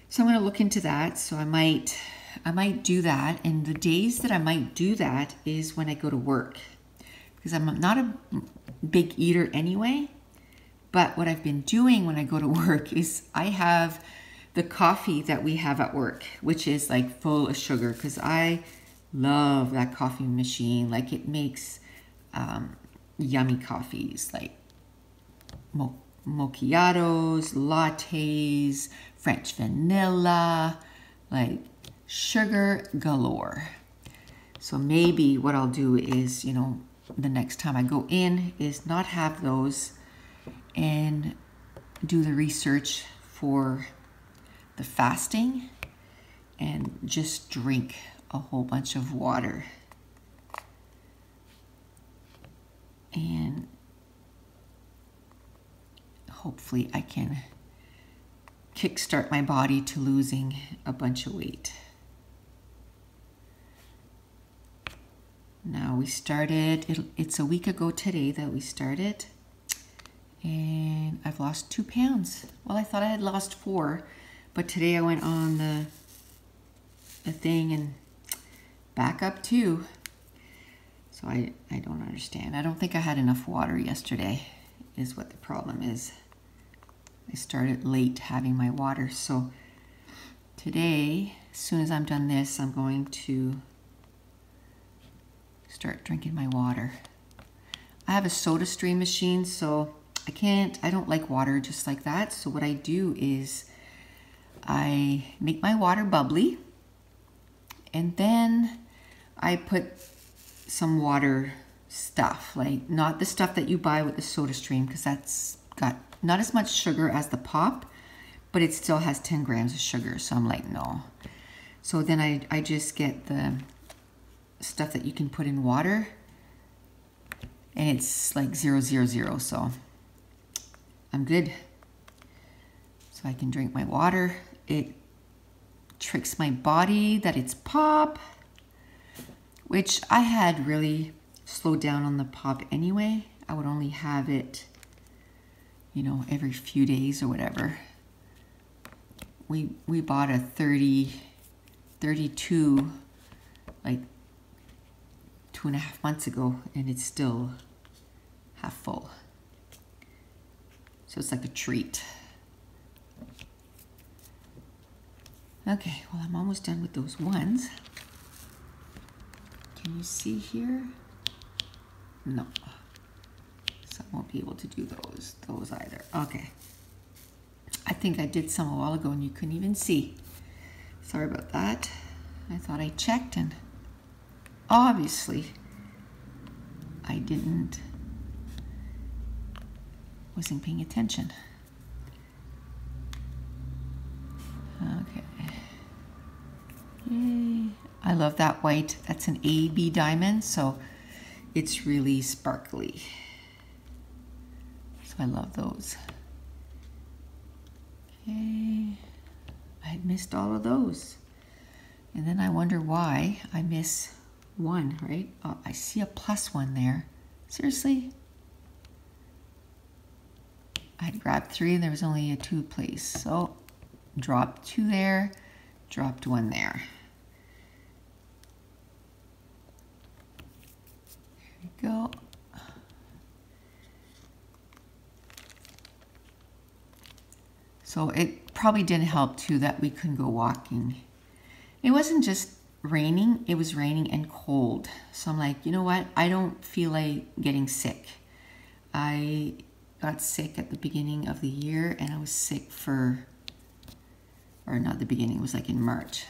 So I'm going to look into that. So I might do that. And the days that I might do that is when I go to work, because I'm not a big eater anyway. But what I've been doing when I go to work is I have the coffee that we have at work, which is like full of sugar, because I love that coffee machine. Like it makes yummy coffees, like macchiatos, lattes, French vanilla, like sugar galore. So maybe what I'll do is, you know, the next time I go in is not have those and do the research for the fasting and just drink a whole bunch of water. And hopefully I can kickstart my body to losing a bunch of weight. Now we started, it's a week ago today that we started, and I've lost 2 pounds. Well, I thought I had lost 4, but today I went on the thing and back up 2. So I don't understand. I don't think I had enough water yesterday is what the problem is. I started late having my water. So today, as soon as I'm done this, I'm going to start drinking my water. I have a soda stream machine, so I don't like water just like that. So what I do is I make my water bubbly, and then I put some water stuff, like not the stuff that you buy with the soda stream, because that's got not as much sugar as the pop, but it still has 10 grams of sugar. So I'm like, no. So then I just get the stuff that you can put in water, and it's like 000, so I'm good. So I can drink my water. It tricks my body that it's pop, which I had really slowed down on the pop anyway. I would only have it, you know, every few days or whatever. We bought a 32 like 2.5 months ago, and it's still half full. So it's like a treat. Okay, well, I'm almost done with those ones. Can you see here? No. So I won't be able to do those either. Okay. I think I did some a while ago and you couldn't even see. Sorry about that. I thought I checked, and obviously I wasn't paying attention. Okay. Yay. I love that white. That's an AB diamond, so it's really sparkly. So I love those. Okay. I had missed all of those. And then I wonder why I miss one, right? Oh, I see a +1 there. Seriously? I had grabbed 3 and there was only a 2 place. So dropped 2 there, dropped 1 there. There we go. So it probably didn't help too that we couldn't go walking. It wasn't just raining, it was raining and cold. So I'm like, you know what? I don't feel like getting sick. I got sick at the beginning of the year, and I was sick for, or not the beginning, it was like in March.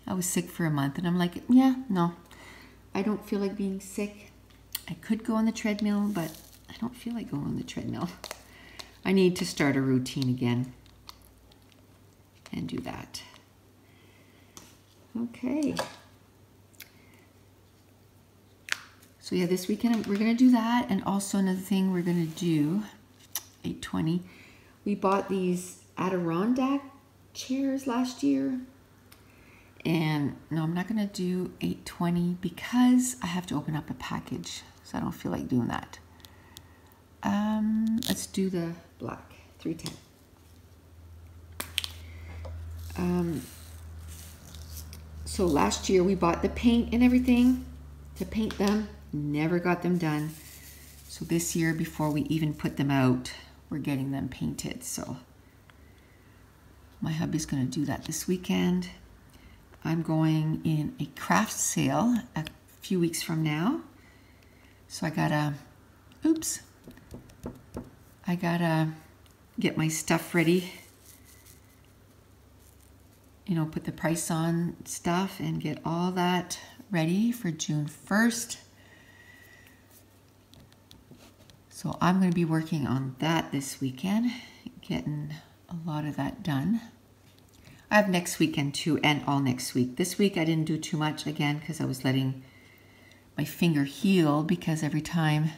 I was sick for a month, and I'm like, yeah, no, I don't feel like being sick. I could go on the treadmill, but I don't feel like going on the treadmill. I need to start a routine again and do that. Okay. So yeah, this weekend we're gonna do that, and also another thing we're gonna do, 820. We bought these Adirondack chairs last year, and no, I'm not gonna do 820 because I have to open up a package, so I don't feel like doing that. Let's do the black 310. So last year we bought the paint and everything to paint them, never got them done. So this year, before we even put them out, we're getting them painted. So my hubby's gonna do that this weekend. I'm going in a craft sale a few weeks from now. So I gotta get my stuff ready. You know, put the price on stuff and get all that ready for June 1st. So I'm going to be working on that this weekend, getting a lot of that done. I have next weekend too, and all next week. This week I didn't do too much again because I was letting my finger heal, because every time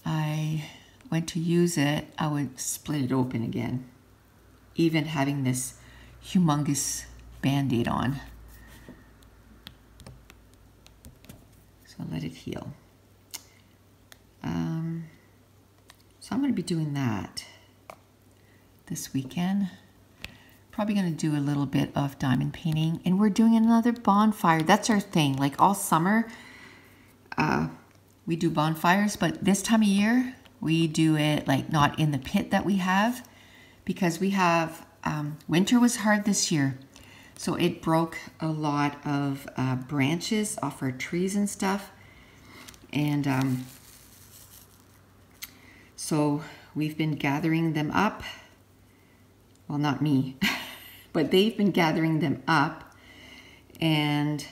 I went to use it, I would split it open again, even having this humongous Band-Aid on. So let it heal. So I'm going to be doing that this weekend. Probably going to do a little bit of diamond painting, and we're doing another bonfire. That's our thing. Like all summer, we do bonfires, but this time of year, we do it like not in the pit that we have, because we have, winter was hard this year. So it broke a lot of branches off our trees and stuff. And so we've been gathering them up. Well, not me, but they've been gathering them up, and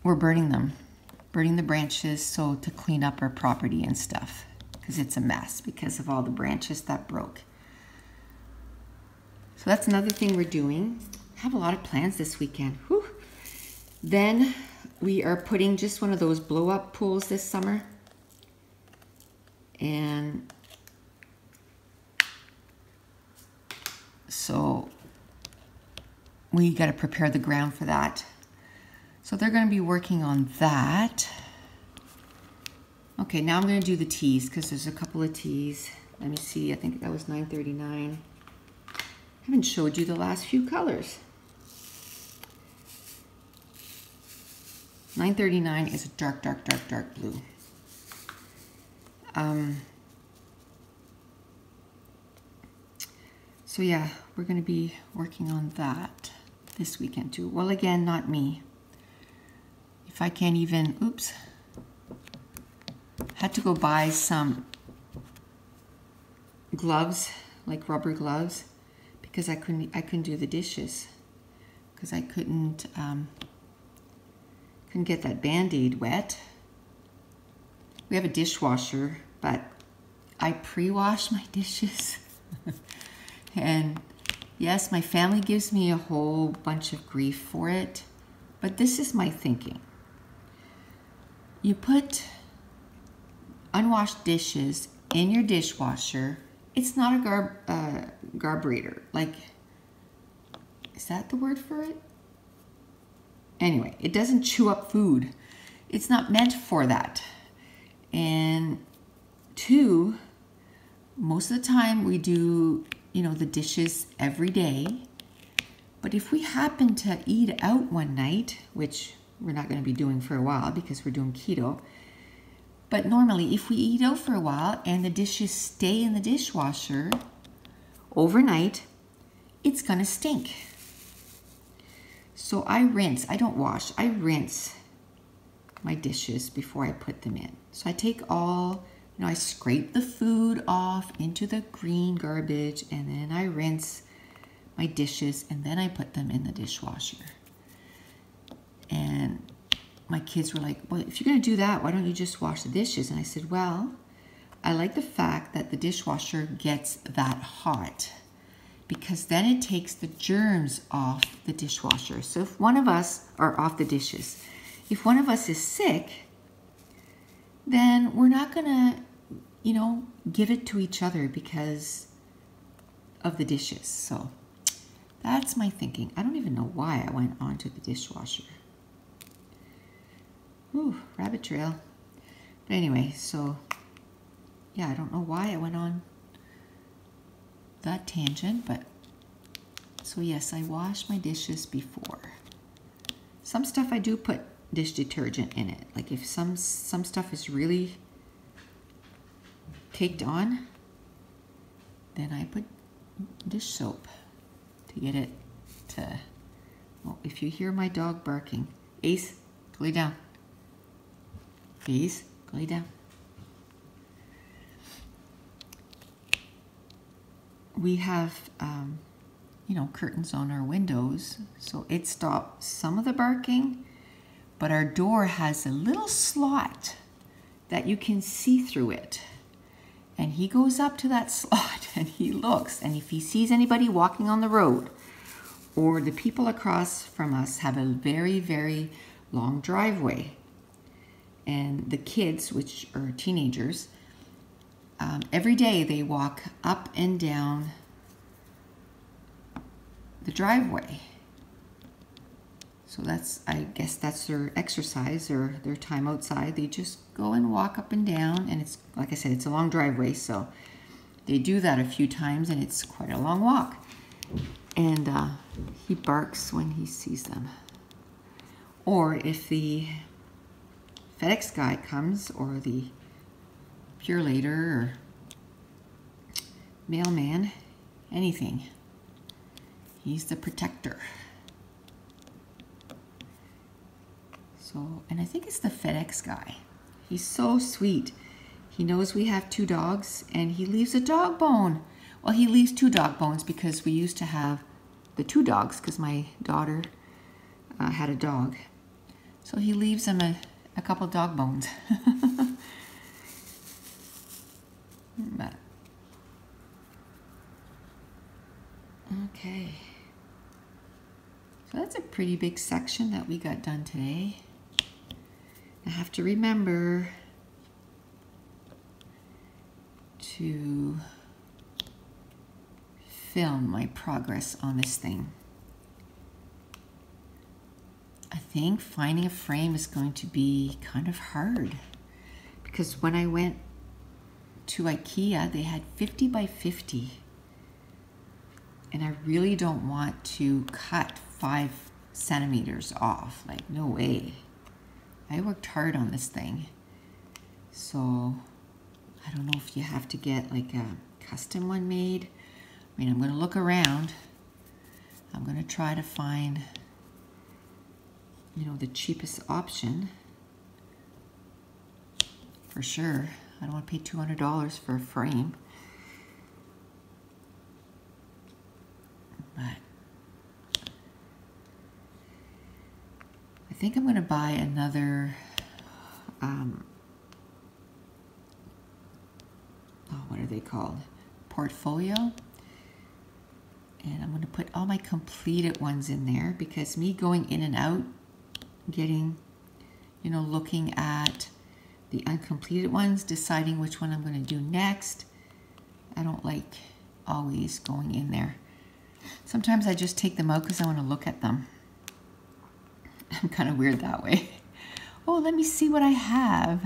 we're burning them, burning the branches, so to clean up our property and stuff, because it's a mess because of all the branches that broke. So that's another thing we're doing. I have a lot of plans this weekend. Whew. Then we are putting just one of those blow-up pools this summer. And so we got to prepare the ground for that. So they're going to be working on that. Okay, now I'm going to do the tees, because there's a couple of tees. Let me see, I think that was $9.39. I haven't showed you the last few colors. $9.39 is a dark, dark, dark, dark blue. So yeah, we're going to be working on that this weekend too. Well, again, not me. If I can't even, oops, had to go buy some gloves, like rubber gloves, because I couldn't do the dishes, because I couldn't get that Band-Aid wet. We have a dishwasher, but I pre-wash my dishes. And yes, my family gives me a whole bunch of grief for it, but this is my thinking. You put unwashed dishes in your dishwasher. It's not a garburator. Like, is that the word for it? Anyway, it doesn't chew up food. It's not meant for that. And two, most of the time we do, you know, the dishes every day. But if we happen to eat out one night, which we're not going to be doing for a while because we're doing keto, but normally if we eat out for a while and the dishes stay in the dishwasher overnight, it's going to stink. So I rinse, I don't wash, I rinse my dishes before I put them in. So I take all, you know, I scrape the food off into the green garbage, and then I rinse my dishes, and then I put them in the dishwasher. And my kids were like, well, if you're going to do that, why don't you just wash the dishes? And I said, well, I like the fact that the dishwasher gets that hot, because then it takes the germs off the dishwasher. So if one of us are off the dishes, if one of us is sick, then we're not gonna, you know, give it to each other because of the dishes. So that's my thinking. I don't even know why I went onto the dishwasher. Ooh, rabbit trail. But anyway, so yeah, I don't know why I went on that tangent, but so yes, I wash my dishes before. Some stuff I do put dish detergent in it. Like if some stuff is really caked on, then I put dish soap to get it to, well, if you hear my dog barking, Ace, go lay down. Ace, go lay down. we have, you know, curtains on our windows, so it stops some of the barking, but our door has a little slot that you can see through it. And he goes up to that slot and he looks, and if he sees anybody walking on the road, or the people across from us have a very, very long driveway, and the kids, which are teenagers, every day they walk up and down the driveway. So that's, I guess that's their exercise or their time outside. They just go and walk up and down, and it's, like I said, it's a long driveway, so they do that a few times, and it's quite a long walk. And he barks when he sees them. Or if the FedEx guy comes, or the Purelator or mailman, anything, he's the protector. So, and I think it's the FedEx guy. He's so sweet. He knows we have 2 dogs, and he leaves a dog bone. Well, he leaves 2 dog bones because we used to have the 2 dogs because my daughter had a dog. So he leaves him a couple dog bones. But, okay. So that's a pretty big section that we got done today. I have to remember to film my progress on this thing. I think finding a frame is going to be kind of hard, because when I went to IKEA, they had 50 by 50, and I really don't want to cut 5 centimeters off. Like, no way. I worked hard on this thing, so I don't know if you have to get like a custom one made. I mean, I'm going to look around. I'm going to try to find, you know, the cheapest option for sure. I don't want to pay $200 for a frame. But I think I'm going to buy another, what are they called? Portfolio. And I'm going to put all my completed ones in there, because me going in and out, getting, you know, looking at the uncompleted ones, deciding which one I'm going to do next. I don't like always going in there. Sometimes I just take them out because I want to look at them. I'm kind of weird that way. Oh, let me see what I have.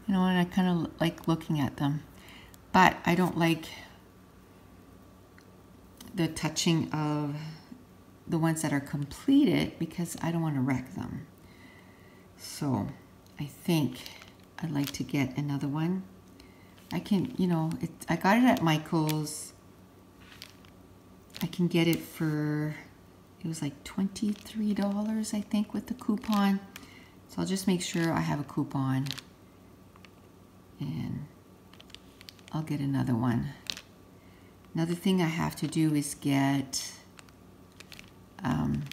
You know, and I kind of like looking at them. But I don't like the touching of the ones that are completed, because I don't want to wreck them. So I think I'd like to get another one. I can, you know, I got it at Michael's. I can get it for, it was like $23, I think, with the coupon. So I'll just make sure I have a coupon, and I'll get another one. Another thing I have to do is get some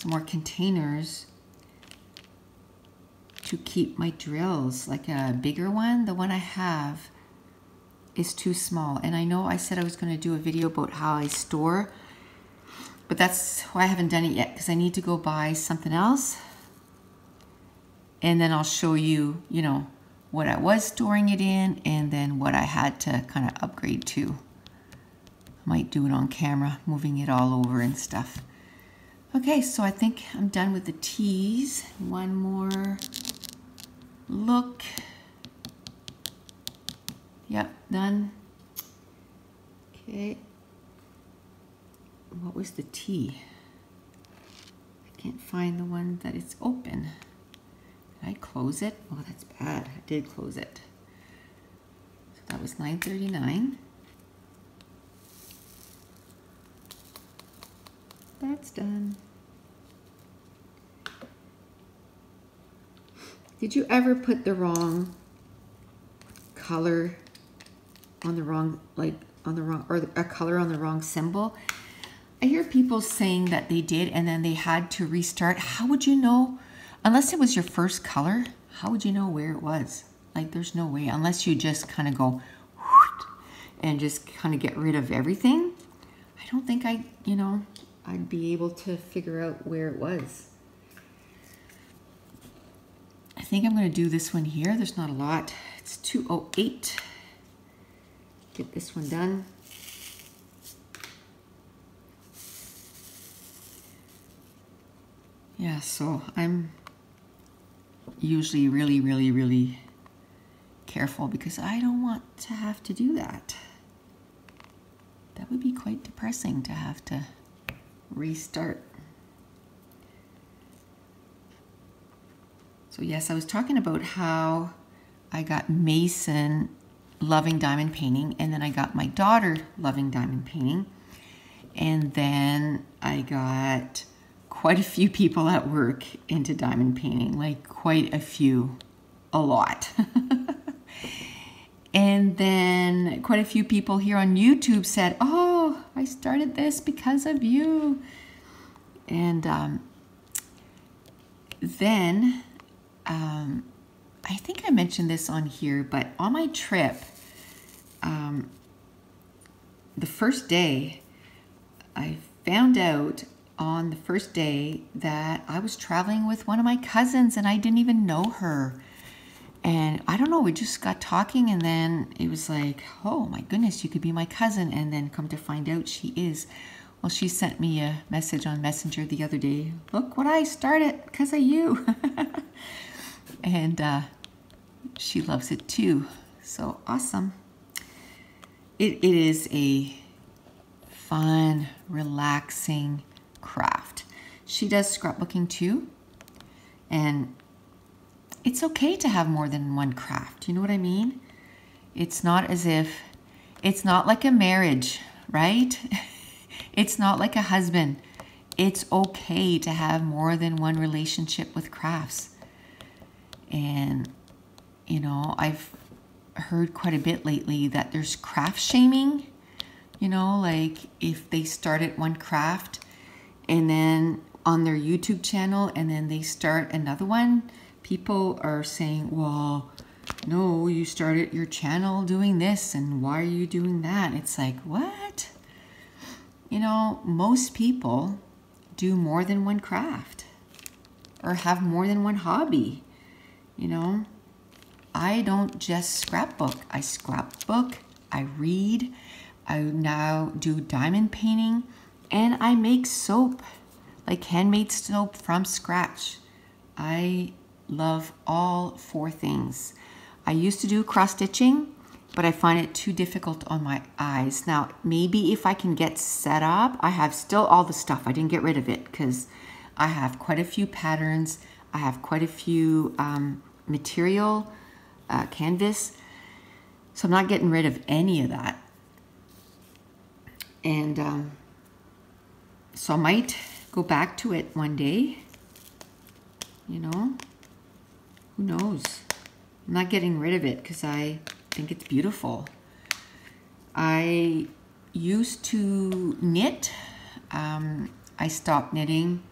more containers to keep my drills, like a bigger one. The one I have is too small, and I know I said I was going to do a video about how I store, but that's why I haven't done it yet, because I need to go buy something else, and then I'll show you, you know, what I was storing it in, and then what I had to kind of upgrade to. I might do it on camera, moving it all over and stuff. Okay, so I think I'm done with the tees. One more look. Yep, done. Okay. What was the tee? I can't find the one that it's open. Did I close it? Oh, that's bad. I did close it. So that was $9.39. That's done. Did you ever put the wrong color on the wrong, or a color on the wrong symbol. I hear people saying that they did and then they had to restart. How would you know? Unless it was your first color, how would you know where it was? Like, there's no way, unless you just kind of go and just kind of get rid of everything. I don't think I'd be able to figure out where it was. I think I'm going to do this one here. There's not a lot. It's 208. Get this one done. Yeah, so I'm usually really careful because I don't want to have to do that. That would be quite depressing to have to restart. So yes, I was talking about how I got Mason loving diamond painting, and then I got my daughter loving diamond painting, and then I got quite a few people at work into diamond painting, like quite a few, a lot. And then quite a few people here on YouTube said, oh, I started this because of you. And then I think I mentioned this on here, but on my trip, the first day, I found out on the first day that I was traveling with one of my cousins and I didn't even know her. And I don't know, we just got talking and then it was like, oh my goodness, you could be my cousin. And then come to find out she is. Well, she sent me a message on Messenger the other day. Look what I started because of you. And she loves it too. So awesome. It is a fun, relaxing craft. She does scrapbooking too. And it's okay to have more than one craft. You know what I mean? It's not as if, it's not like a marriage, right? It's not like a husband. It's okay to have more than one relationship with crafts. And, you know, I've heard quite a bit lately that there's craft shaming. You know, like if they start at one craft and then on their YouTube channel and then they start another one, people are saying, well, no, you started your channel doing this and why are you doing that? It's like, what? You know, most people do more than one craft or have more than one hobby. You know, I don't just scrapbook. I scrapbook, I read, I now do diamond painting, and I make soap, like handmade soap from scratch. I love all four things. I used to do cross stitching, but I find it too difficult on my eyes. Now, maybe if I can get set up, I have still all the stuff. I didn't get rid of it because I have quite a few patterns. I have quite a few material, canvas. So I'm not getting rid of any of that. And so I might go back to it one day, you know. Who knows? I'm not getting rid of it because I think it's beautiful. I used to knit. I stopped knitting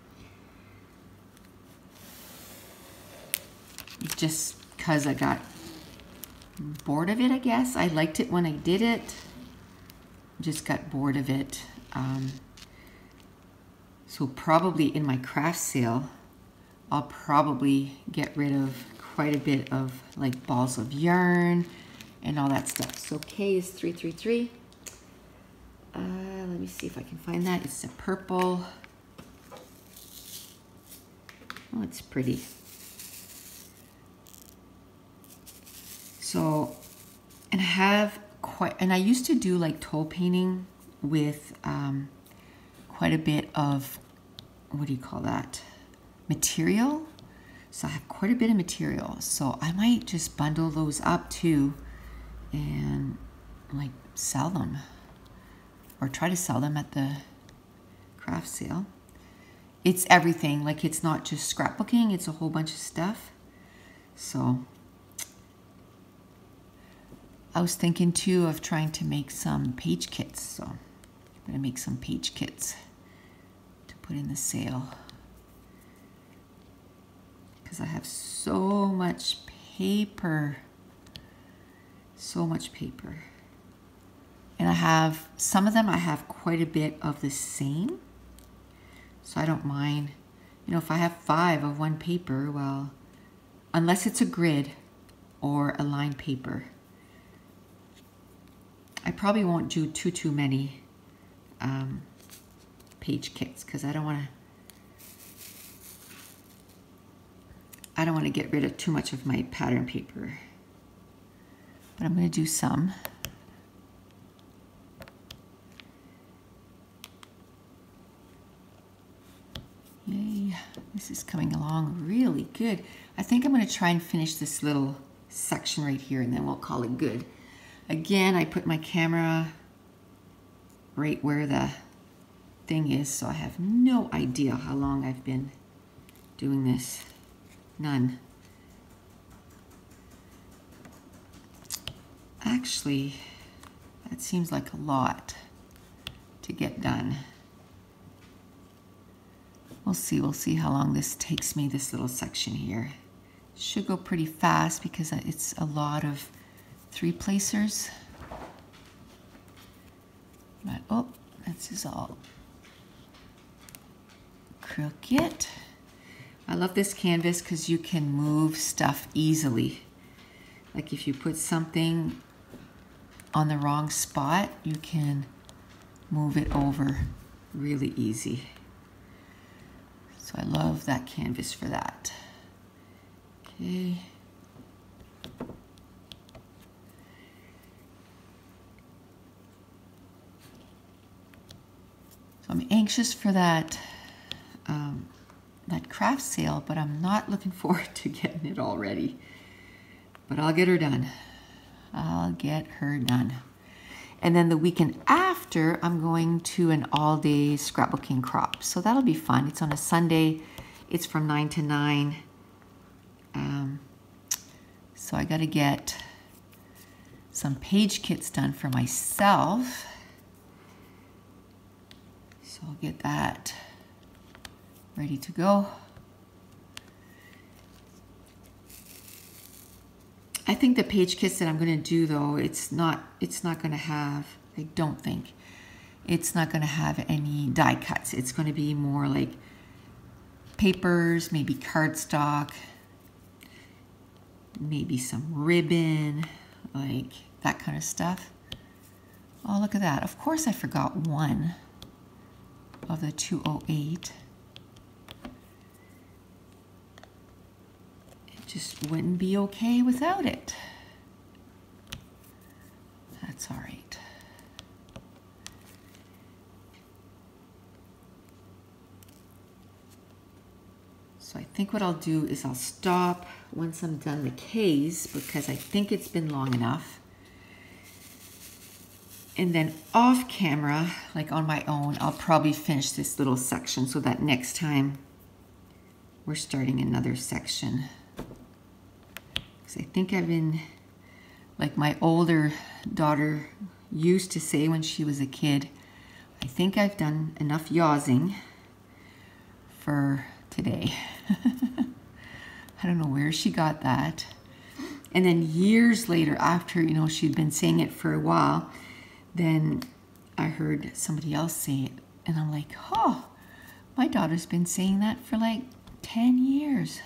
just because I got bored of it, I guess. I liked it when I did it. Just got bored of it. So probably in my craft sale, I'll probably get rid of quite a bit of like balls of yarn and all that stuff. So K is 333. Let me see if I can find that. It's a purple. Oh, it's pretty. So, and I have quite, and I used to do like toe painting with quite a bit of, what do you call that? Material. So I have quite a bit of material. So I might just bundle those up too and like sell them or try to sell them at the craft sale. It's everything. Like it's not just scrapbooking. It's a whole bunch of stuff. So I was thinking too of trying to make some page kits. So I'm going to make some page kits to put in the sale. Because I have so much paper. So much paper. And I have, some of them I have quite a bit of the same. So I don't mind. You know, if I have 5 of one paper, well, unless it's a grid or a line paper, I probably won't do too many page kits because I don't want to get rid of too much of my pattern paper. But I'm going to do some. Yay, this is coming along really good. I think I'm going to try and finish this little section right here and then we'll call it good. Again, I put my camera right where the thing is, so I have no idea how long I've been doing this. None. Actually, that seems like a lot to get done. We'll see how long this takes me, this little section here. Should go pretty fast because it's a lot of 3-placers. But, oh, this is all crooked. I love this canvas because you can move stuff easily. Like if you put something on the wrong spot, you can move it over really easy. So I love that canvas for that. Okay. So I'm anxious for that that craft sale, but I'm not looking forward to getting it all ready. But I'll get her done. I'll get her done. And then the weekend after, I'm going to an all-day scrapbooking crop. So that'll be fun. It's on a Sunday. It's from 9 to 9. So I got to get some page kits done for myself. So I'll get that ready to go. I think the page kits that I'm going to do though, it's not going to have, I don't think, it's not going to have any die cuts. It's going to be more like papers, maybe cardstock, maybe some ribbon, like that kind of stuff. Oh, look at that. Of course I forgot one of the 208. It just wouldn't be okay without it. That's all right. So I think what I'll do is I'll stop once I'm done the case because I think it's been long enough. And then off camera, like on my own, I'll probably finish this little section so that next time we're starting another section. Because I think I've been, like my older daughter used to say when she was a kid, I think I've done enough yawsing for today. I don't know where she got that. And then years later, after, you know, she'd been saying it for a while, then I heard somebody else say it. And I'm like, oh, my daughter's been saying that for like 10 years.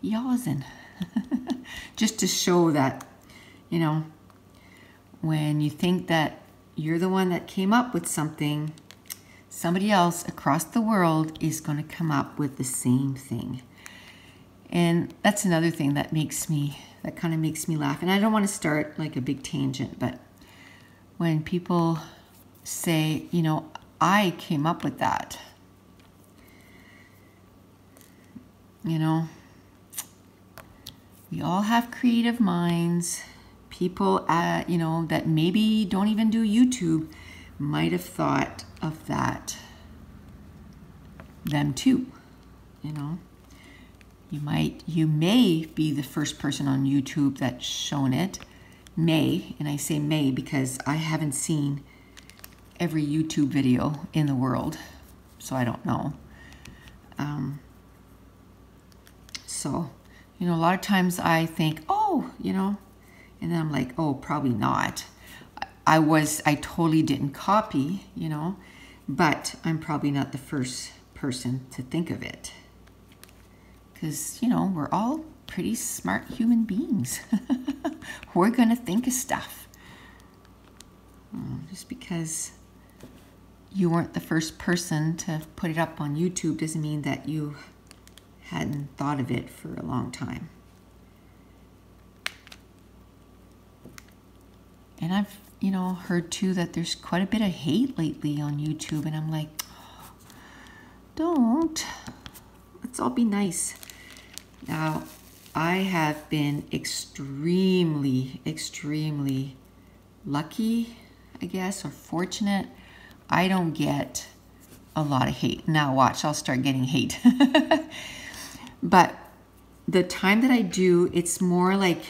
Yawsing. Just to show that, you know, when you think that you're the one that came up with something, somebody else across the world is going to come up with the same thing. And that's another thing that kind of makes me laugh. And I don't want to start like a big tangent, but when people say, you know, I came up with that, you know, we all have creative minds. People, you know, that maybe don't even do YouTube might have thought of that, them too, you know. You may be the first person on YouTube that's shown it. may, and I say may because I haven't seen every YouTube video in the world, so I don't know. So, you know, a lot of times I think, oh, you know, and then I'm like, oh, probably not. I totally didn't copy, you know, but I'm probably not the first person to think of it. Because, you know, we're all pretty smart human beings. We're going to think of stuff. Just because you weren't the first person to put it up on YouTube doesn't mean that you hadn't thought of it for a long time. And I've, you know, heard too that there's quite a bit of hate lately on YouTube, and I'm like, oh, don't. Let's all be nice. Now, I have been extremely, extremely lucky, I guess, or fortunate. I don't get a lot of hate. Now watch, I'll start getting hate. But the time that I do, it's more like,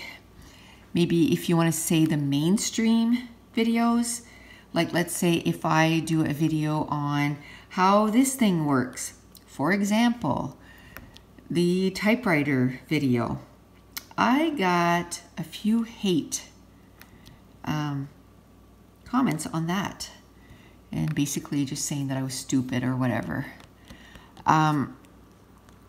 maybe if you want to say the mainstream videos, like let's say if I do a video on how this thing works, for example, the typewriter video, I got a few hate comments on that, and basically just saying that I was stupid or whatever.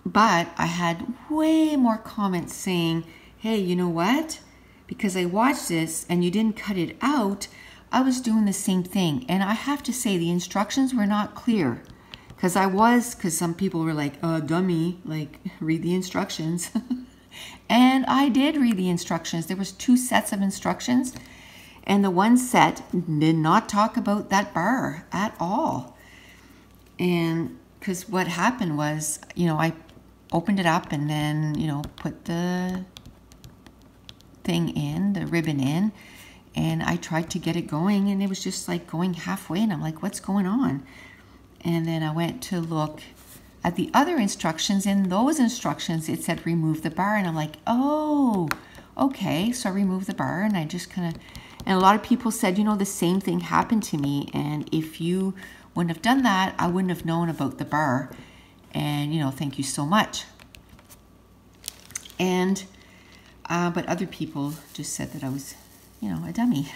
But I had way more comments saying, hey, you know what? Because I watched this and you didn't cut it out, I was doing the same thing. And I have to say the instructions were not clear. Because some people were like, dummy, like read the instructions. And I did read the instructions. There was 2 sets of instructions. And the one set did not talk about that bar at all. And because what happened was, you know, I opened it up and then, you know, put the thing in, the ribbon in, and I tried to get it going, and it was just like going halfway, and I'm like, what's going on? And then I went to look at the other instructions. In those instructions it said remove the bar, and I'm like, oh, okay. So I removed the bar, and I just kind of, and a lot of people said, you know, the same thing happened to me, and if you wouldn't have done that, I wouldn't have known about the bar, and, you know, thank you so much. And but other people just said that I was, you know, a dummy.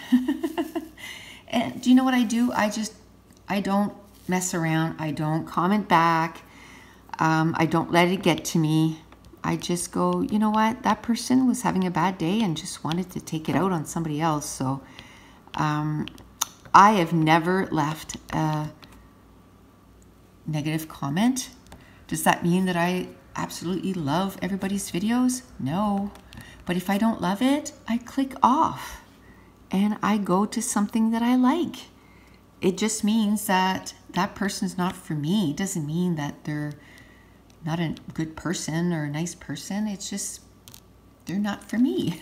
And do you know what I do? I don't mess around. I don't comment back. I don't let it get to me. I just go, you know what? That person was having a bad day and just wanted to take it out on somebody else. So I have never left a negative comment. Does that mean that I absolutely love everybody's videos? No. But if I don't love it, I click off and I go to something that I like. It just means that that person's not for me. It doesn't mean that they're not a good person or a nice person. It's just they're not for me.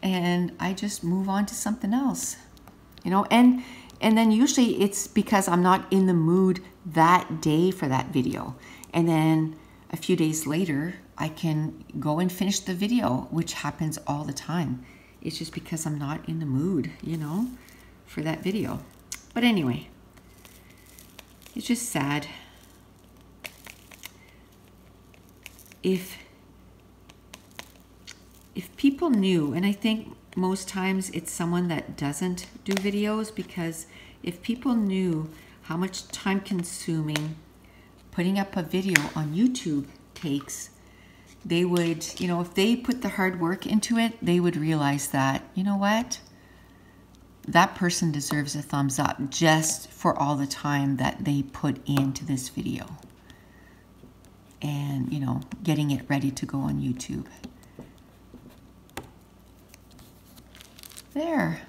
And I just move on to something else. You know, and then usually it's because I'm not in the mood that day for that video. And then a few days later, I can go and finish the video, which happens all the time. It's just because I'm not in the mood, you know, for that video. But anyway, it's just sad. If people knew, and I think most times it's someone that doesn't do videos, because if people knew how much time consuming putting up a video on YouTube takes, they would, you know, if they put the hard work into it, they would realize that, you know what, that person deserves a thumbs up just for all the time that they put into this video and, you know, getting it ready to go on YouTube. There.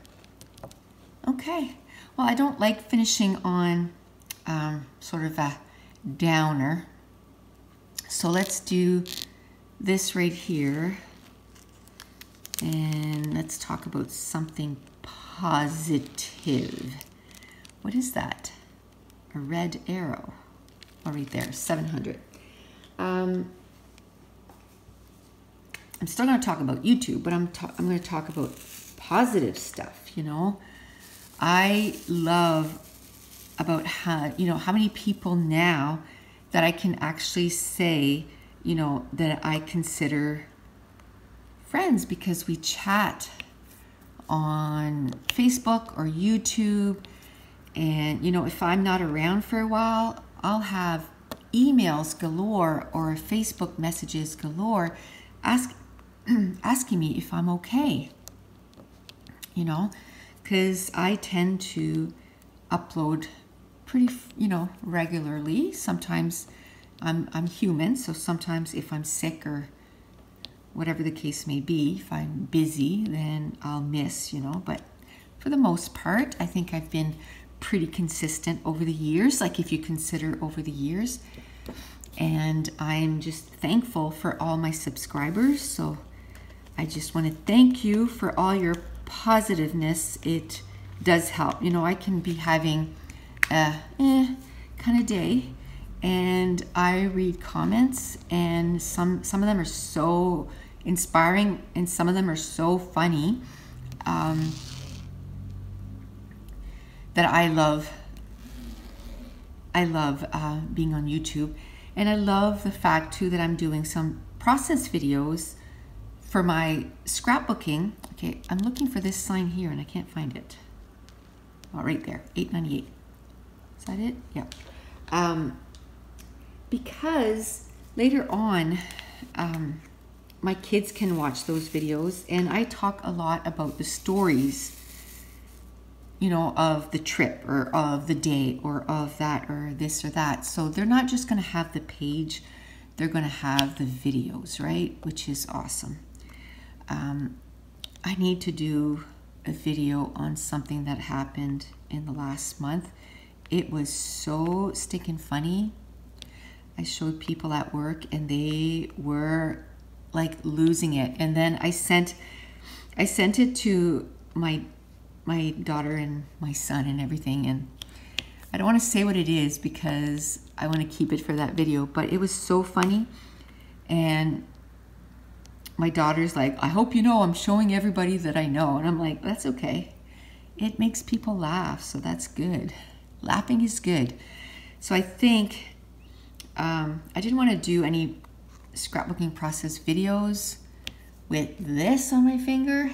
Okay. Well, I don't like finishing on sort of a downer. So let's do this right here. And let's talk about something positive. What is that? A red arrow. Oh, right there, 700. I'm still going to talk about YouTube, but I'm going to talk about positive stuff, you know. I love about how, you know, how many people now that I can actually say, you know, that I consider friends because we chat on Facebook or YouTube. And, you know, if I'm not around for a while, I'll have emails galore or Facebook messages galore asking me if I'm okay, you know, because I tend to upload pretty, you know, regularly. Sometimes I'm human, so sometimes if I'm sick or whatever the case may be, if I'm busy, then I'll miss, you know, but for the most part, I think I've been pretty consistent over the years, like if you consider over the years. And I'm just thankful for all my subscribers. So I just want to thank you for all your positiveness. It does help. You know, I can be having a kind of day, and I read comments, and some of them are so inspiring, and some of them are so funny that I love being on YouTube. And I love the fact too that I'm doing some process videos for my scrapbooking. Okay, I'm looking for this sign here and I can't find it. Oh, right there, $8.98. Is that it? Yeah. Because later on, my kids can watch those videos, and I talk a lot about the stories, you know, of the trip or of the day or of that or this or that. So they're not just going to have the page, they're going to have the videos, right? Which is awesome. I need to do a video on something that happened in the last month. It was so stinking funny. I showed people at work and they were like losing it. And then I sent it to my daughter and my son and everything. And I don't want to say what it is because I want to keep it for that video, but it was so funny. And my daughter's like, I hope you know I'm showing everybody that I know. And I'm like, that's okay. It makes people laugh, so that's good. Laughing is good. So I think I didn't want to do any scrapbooking process videos with this on my finger,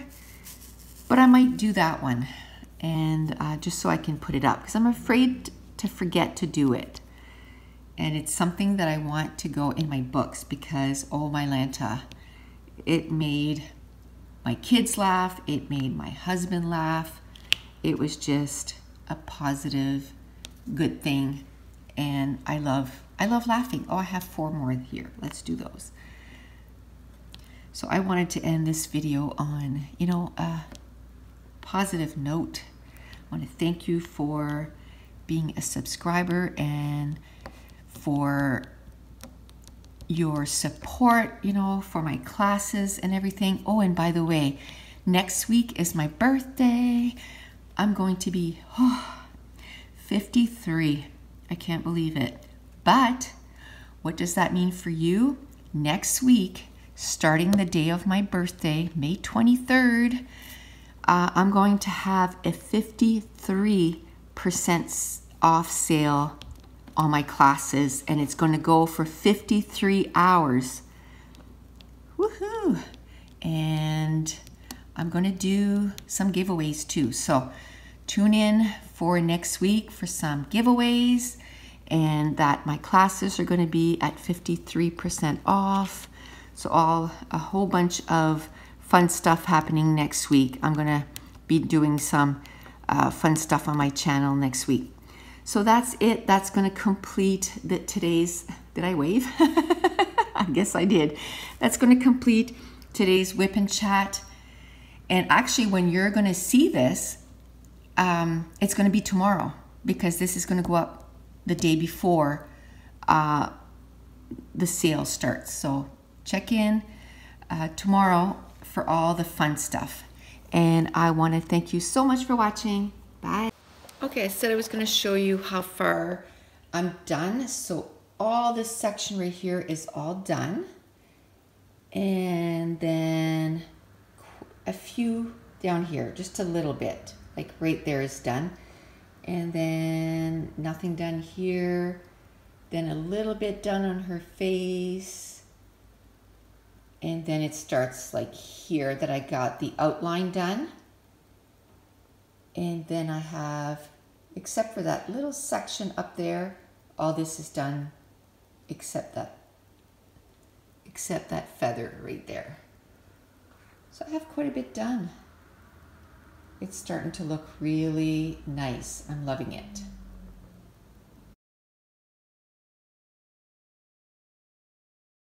but I might do that one, and just so I can put it up, because I'm afraid to forget to do it. And it's something that I want to go in my books because, oh my Lanta, it made my kids laugh, it made my husband laugh. It was just a positive, good thing, and I love laughing. Oh, I have 4 more here. Let's do those. So I wanted to end this video on, you know, a positive note. I want to thank you for being a subscriber and for your support, you know, for my classes and everything. Oh, and by the way, next week is my birthday. I'm going to be 53. I can't believe it. But what does that mean for you? Next week, starting the day of my birthday, May 23rd, I'm going to have a 53% off sale on my classes, and it's going to go for 53 hours. Woohoo! And I'm going to do some giveaways too. So tune in for next week for some giveaways, and that my classes are going to be at 53% off. So a whole bunch of fun stuff happening next week. I'm going to be doing some fun stuff on my channel next week. So that's it. That's going to complete today's, did I wave? I guess I did. That's going to complete today's WIP and chat. And actually, when you're going to see this, it's going to be tomorrow, because this is going to go up the day before the sale starts. So check in tomorrow for all the fun stuff. And I want to thank you so much for watching. Bye. Okay, I said I was going to show you how far I'm done. So all this section right here is all done. And then a few down here, just a little bit, like right there is done. And then nothing done here. Then a little bit done on her face. And then it starts like here that I got the outline done. And then I have, except for that little section up there, all this is done except that feather right there. So I have quite a bit done. It's starting to look really nice. I'm loving it.